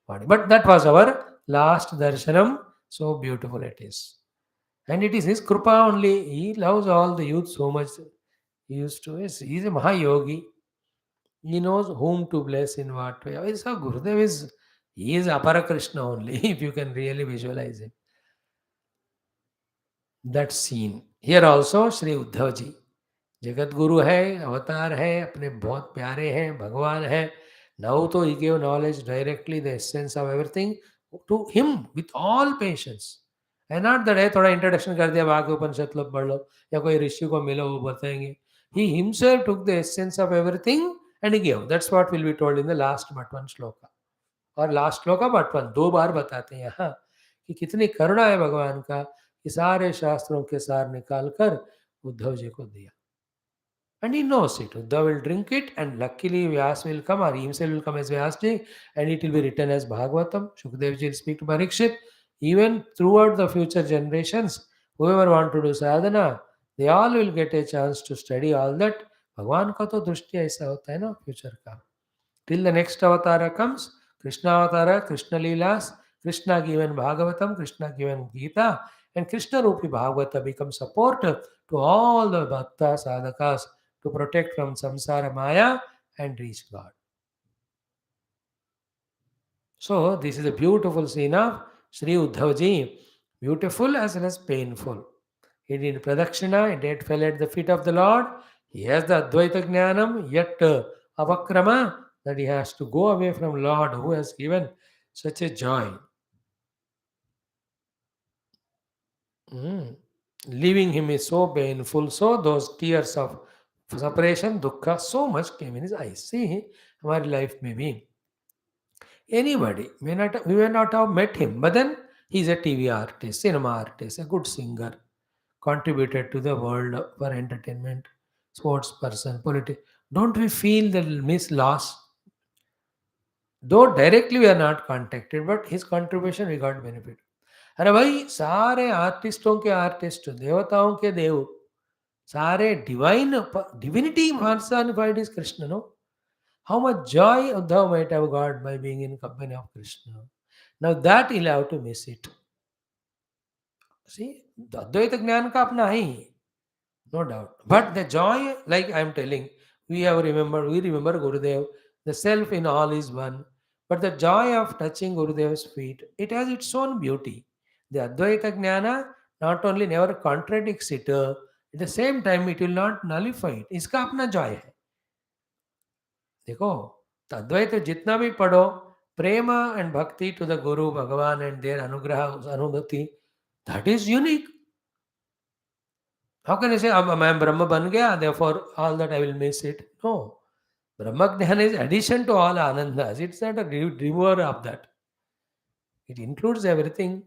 But that was our last darshanam. So beautiful it is. And it is his krupa only. He loves all the youth so much. He used to, he's a Maha yogi. He knows whom to bless in what way. So Gurudev is, he is Apara Krishna only, if you can really visualize him. That scene. Here also, Sri Uddhav ji. Jagat Guru है, अवतार है, अपने बहुत प्यारे हैं, भगवान है. Now तो he gave knowledge directly, the essence of everything to him with all patience. And not that है थोड़ा इंट्रोडक्शन कर दिया, बाकी उपनिषद लोग पढ़ लो या कोई ऋषि को मिलो वो बताएंगे. He himself took the essence of everything and he gave. That's what will be told in the last but one shloka. और लास्ट श्लोका but one, 2 बार बताते हैं यहाँ कि कितनी करुणा है भगवान का कि सारे शास्त्रों के सार निकाल कर उद्धव जी को दिया. And he knows it. Uddhav will drink it, and luckily Vyasa will come, or he himself will come as Vyasa, and it will be written as Bhagavatam. Shukadevji will speak to Parikshit. Even throughout the future generations, whoever want to do sadhana, they all will get a chance to study all that. भगवान का तो दृष्टि ऐसा होता है ना future का. Till the next avatar comes, Krishna avatar, Krishna Leelas, Krishna given Bhagavatam, Krishna given Gita, and Krishna Rupi Bhagavata becomes support to all the bhakta sadhakas to protect from samsara maya and reach God. So this is a beautiful scene of Sri Uddhavji, beautiful as well as painful. He did pradakshina, he did fell at the feet of the Lord. He has the Advaita Jnanam, yet avakrama, that he has to go away from Lord who has given such a joy. Leaving him is so painful. So those tears of separation, dukkha, so much came in his eyes. See, our life may be. Anybody we may not have met him, but then he's a TV artist, cinema artist, a good singer, contributed to the world for entertainment, sports person, politics. Don't we feel the miss loss? Though directly we are not contacted, but his contribution we got benefit. अरे भाई सारे आर्टिस्टों के artist, देवताओं के देव, सारे divinity personified is Krishna, no? How much joy Uddhav might have got by being in company of Krishna. Now that he'll have to miss it. See, the Advaita Jnana ka apna hai, no doubt. But the joy, like I am telling, We remember Gurudev. The self in all is one. But the joy of touching Gurudev's feet, it has its own beauty. The Advaita Jnana not only never contradicts it, at the same time it will not nullify it. इसका अपना joy है. देखो, तो अद्वैत जितना भी पढ़ो, prem and bhakti to the guru bhagwan and their anugraha anubhuti, that is unique. How can I say अब मैं ब्रह्म बन गया, therefore all that I will miss it? No. Brahma gyan is addition to all आनंदास. It's not a remover of that. It includes everything.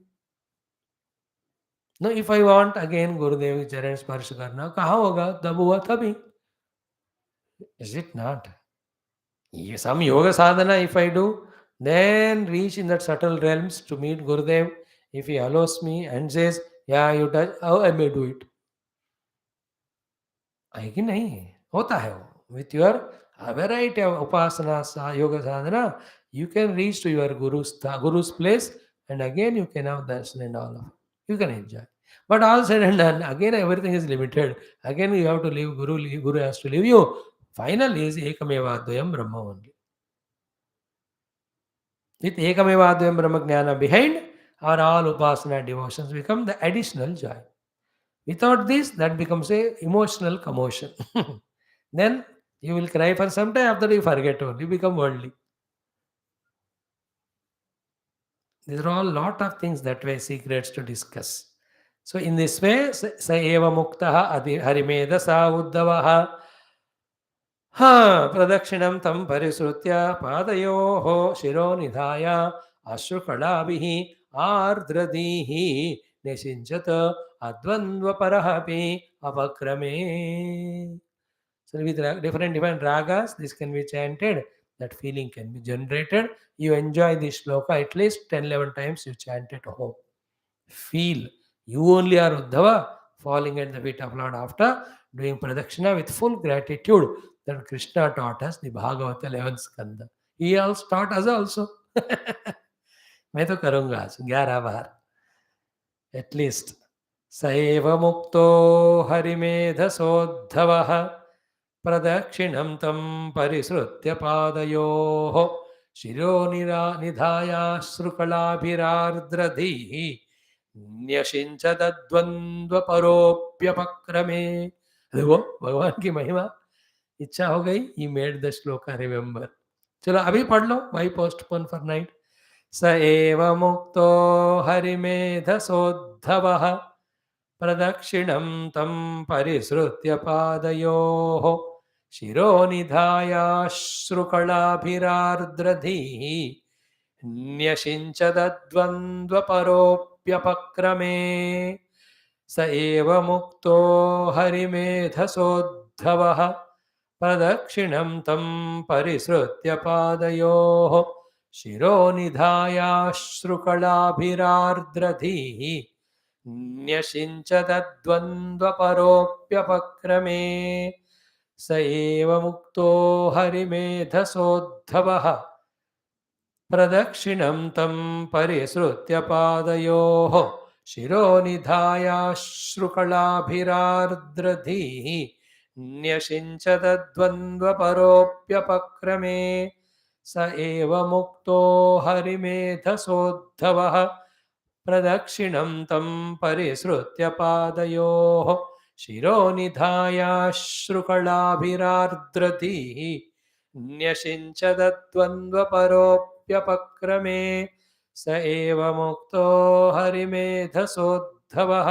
No, if I want again Gurudev के चरण स्पर्श करना, कहाँ होगा? तब हुआ तभी. Is it not? Some yoga sadhana, if I do, then reach in that subtle realms to meet Gurudev. If he allows me and says, yeah, you touch, oh, I may do it. है कि नहीं? होता है वो. With your variety of upasana, yoga sadhana, you can reach to your guru's place, and again you can have darshan and all of it. You can enjoy. But all said and done, again everything is limited. Again you have to leave Guru has to leave you. Final is ekameva advayam brahma only. With ekameva advayam brahma jnana behind, our all upasana devotions become the additional joy. Without this, that becomes a emotional commotion. Then you will cry for some time, after you forget only, you become worldly. These are all lot of things that way, secrets to discuss. So in this way, sa eva muktaha harimeda sa uddavaha प्रदक्षिणं तं परिसृत्य पादयोः शिरो निधाय अश्रुकणाभिः आर्द्रदीः निषिञ्चत अद्वन्द्वपरः अपि अपक्रमे. So with different ragas, this can be chanted, that feeling can be generated. You enjoy this shloka at least 10-11 times, you chant it home. Feel you only are Uddhava, falling at the feet of Lord after doing pradakshina with full gratitude that Krishna taught us the Bhagawatam 11 skandha. He also taught us also. मैं तो करूंगा आज 11 बार at least. सैव मुक्तो हरिमेधसोद्धवः प्रदक्षिणं तं परिसृत्य पादयोः शिरो निधायाश्रुकलाभिरार्द्रधीः न्यषिञ्चदद्वन्द्वपरोऽप्यपक्रमे. देखो भगवान की महिमा. इच्छा हो गई, he made the shloka remember. चलो अभी पढ़ लो, वाई पोस्टपोन फॉर नाइट. स एव मुक्तो हरिमेधसोद्धवः प्रदक्षिणं तं परिसृत्य पादयोः शिरो निधायाश्रुकलाभिरार्द्रधीः न्यषिञ्चदद्वन्द्वपरोऽप्यपक्रमे. स एव मुक्तो हरिमेधसोद्धवः प्रदक्षिणं तं परिसृत्य पादयोः शिरो निधायाश्रुकलाभिरार्द्रधीः न्यषिञ्चदद्वन्द्वपरोऽप्यपक्रमे. स एव मुक्तो हरिमेधसोद्धवः प्रदक्षिणं तं परिसृत्य पादयोः शिरो निधायाश्रुकलाभिरार्द्रधीः न्यषिञ्चदद्वन्द्वपरोऽप्यपक्रमे. स एव मुक्तो हरिमेधसोद्धवः प्रदक्षिणं तं परिसृत्य पादयोः शिरो निधायाश्रुकलाभिरार्द्रधीः न्यषिञ्चदद्वन्द्वपरोऽप्यपक्रमे. स एव मुक्तो हरिमेधसोद्धवः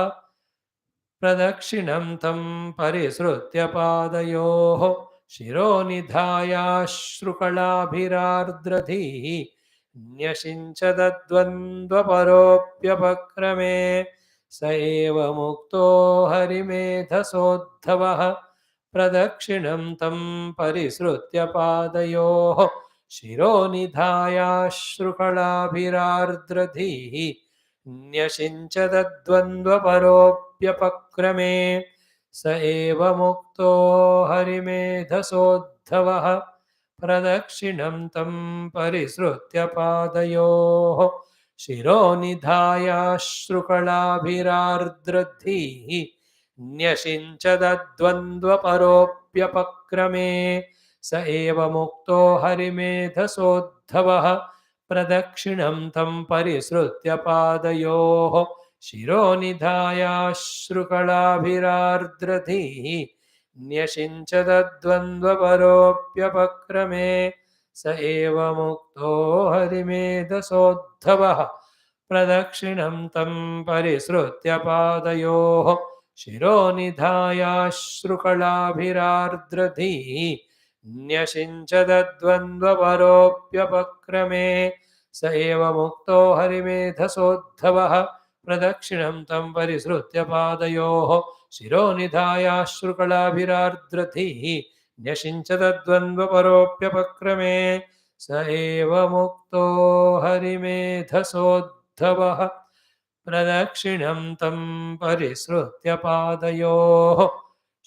प्रदक्षिणं तं परिसृत्य पादयोः शिरो निधायाश्रुकलाभिरार्द्रधीः न्यषिञ्चदद्वन्द्वपरोऽप्यपक्रमे. स एव मुक्तो हरिमेधसोद्धवः प्रदक्षिणं तं परिसृत्य पादयोः शिरो निधायाश्रुकलाभिरार्द्रधीः न्यषिञ्चदद्वन्द्वपरोऽप्यपक्रमे. स एव मुक्तो हरिमेधसोद्धवः प्रदक्षिणं तं परिसृत्य पादयोः शिरो निधायाश्रुकलाभिरार्द्रधीः न्यषिञ्चदद्वन्द्वपरोऽप्यपक्रमे स एव मुक्तो हरिमेधसोद्धवः प्रदक्षिणं तं परिसृत्य पादयोः शिरोनिधायाश्रुकलाभिरार्द्रधीः न्यषिञ्चदद्वन्द्वपरोऽप्यपक्रमे स एव मुक्तो हरिमेधसोद्धवः प्रदक्षिणं तं परिसृत्य पादयोः शिरोनिधायाश्रुकलाभिरार्द्रधीः न्यषिञ्चदद्वन्द्वपरोऽप्यपक्रमे स एव मुक्तो हरिमेधसोद्धवः प्रदक्षिणं तं परिसृत्य पादयोः शिरोनिधायाश्रुकलाभिरार्द्रधीः न्यषिञ्चदद्वन्द्वपरोऽप्यपक्रमे स एव मुक्तो हरिमेधसोद्धवः प्रदक्षिणं तं परिसृत्य पादयोः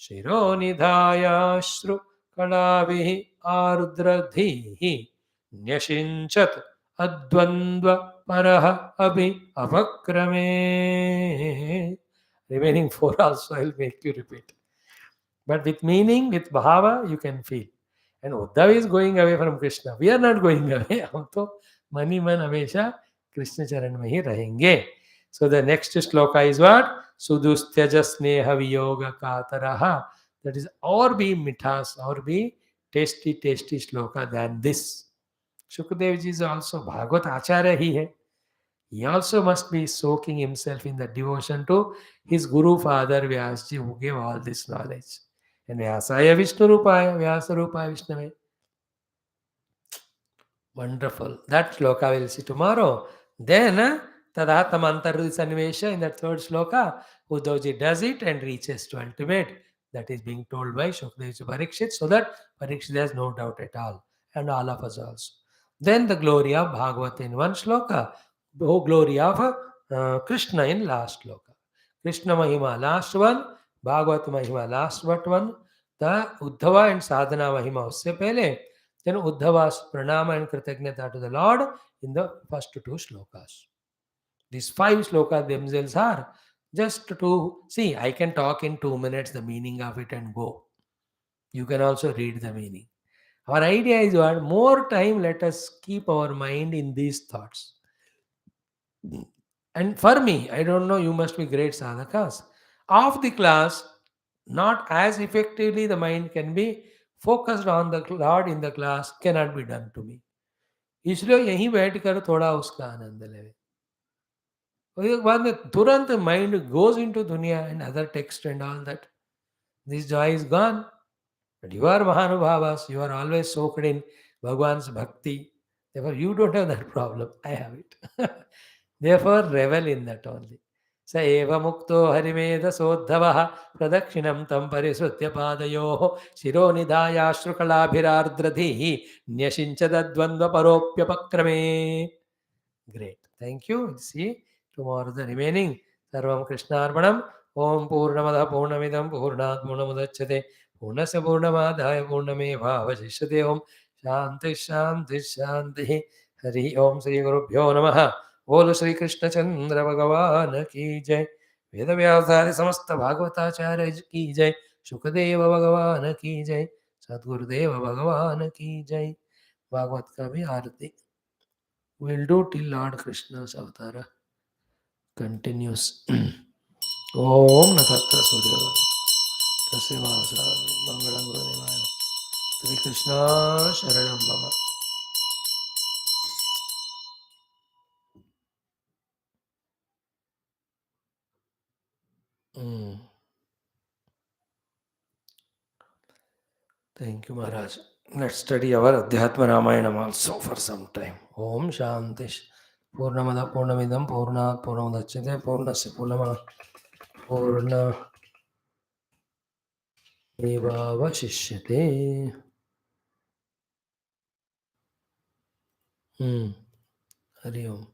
शिरोनिधायाश्रुकलाभिः आर्द्रधीः न्यषिञ्चत् अद्वन्द्वपरः अपि अपक्रमे. Remaining four also I will make you repeat. But with meaning, with bhava, you can feel. And Uddhava is going away from Krishna. We are not going away. हम तो मनी मन हमेशा कृष्ण चरण में ही रहेंगे. So the next shloka is what? Sudusthyaja sneha viyoga kataraha. That is or be mithas, or be tasty shloka than this. Shukadev ji is also Bhagavat Acharya ही है. He also must be soaking himself in the devotion to his Guru Father Vyasji, who gave all this knowledge. And Vyasaya Vishnu Rupaya, Vyasa Rupaya Vishnave. Wonderful. That shloka we'll see tomorrow. Then, Tadatam Antarudhi Sanivesha in that third shloka, Uddhavji does it and reaches to ultimate. That is being told by Shukdev to Parikshit, so that Parikshit has no doubt at all. And all of us also. Then the glory of Bhagavat in one shloka, the glory of Krishna in last shloka. Krishna Mahima last one, Bhagavat Mahima last but one, the Uddhava and Sadhana Mahima usse pehle. Then Uddhava's pranama and kritagnyata to the Lord in the first two shlokas. These five shlokas themselves are just to see. I can talk in 2 minutes the meaning of it and go. You can also read the meaning. Our idea is what? More time let us keep our mind in these thoughts. And for me, I don't know, you must be great sadhakas. Of the class, not as effectively the mind can be focused on the Lord in the class cannot be done to me. इसलिए यहीं बैठ कर थोड़ा उसका आनंद लेवे. और एक बाद में तुरंत माइंड गोज इनटू दुनिया and other text and all that. This Joy is gone. But you are Mahanubhavas, you are always soaked in Bhagwan's bhakti. Therefore, you don't have that problem. I have it. Therefore, revel in that only. स एव मुक्तो हरिमेधसोद्धवः प्रदक्षिणं तं परिसृत्य पादयोः शिरोनिधायाश्रुकलाभिरार्द्रधीः न्यषिञ्चदद्वन्द्वपरोऽप्यपक्रमे. Great. Thank you. See, tomorrow the remaining. Sarvam Krishnarpanam. Om Purnamada Purnamidam Purnat Purnamudachyate. पूर्णस्य पूर्णमादाय पूर्णमेवावशिष्यते. ओम शांति शांति शांति. हरि ओम. श्री गुरुभ्यो नमः. बोलो श्री कृष्ण चंद्र भगवान की जय. वेद व्यासादि समस्त भागवताचार्य की जय. शुकदेव भगवान की जय. सद्गुरुदेव भगवान की जय. भागवत का भी आरती we'll do till Lord Krishna's avatar continues. Om Natatra Surya तस्य वासा मंगलम गुरुदेवाय. श्री कृष्ण शरणम मम. Thank you, Maharaj. Let's study our Adhyatma Ramayanam also for some time. Om Shanti. Purnamada Purnamidam Purnat Purnamudachyate Purnasya Purnama Purna Evavashishyate. Hari Om.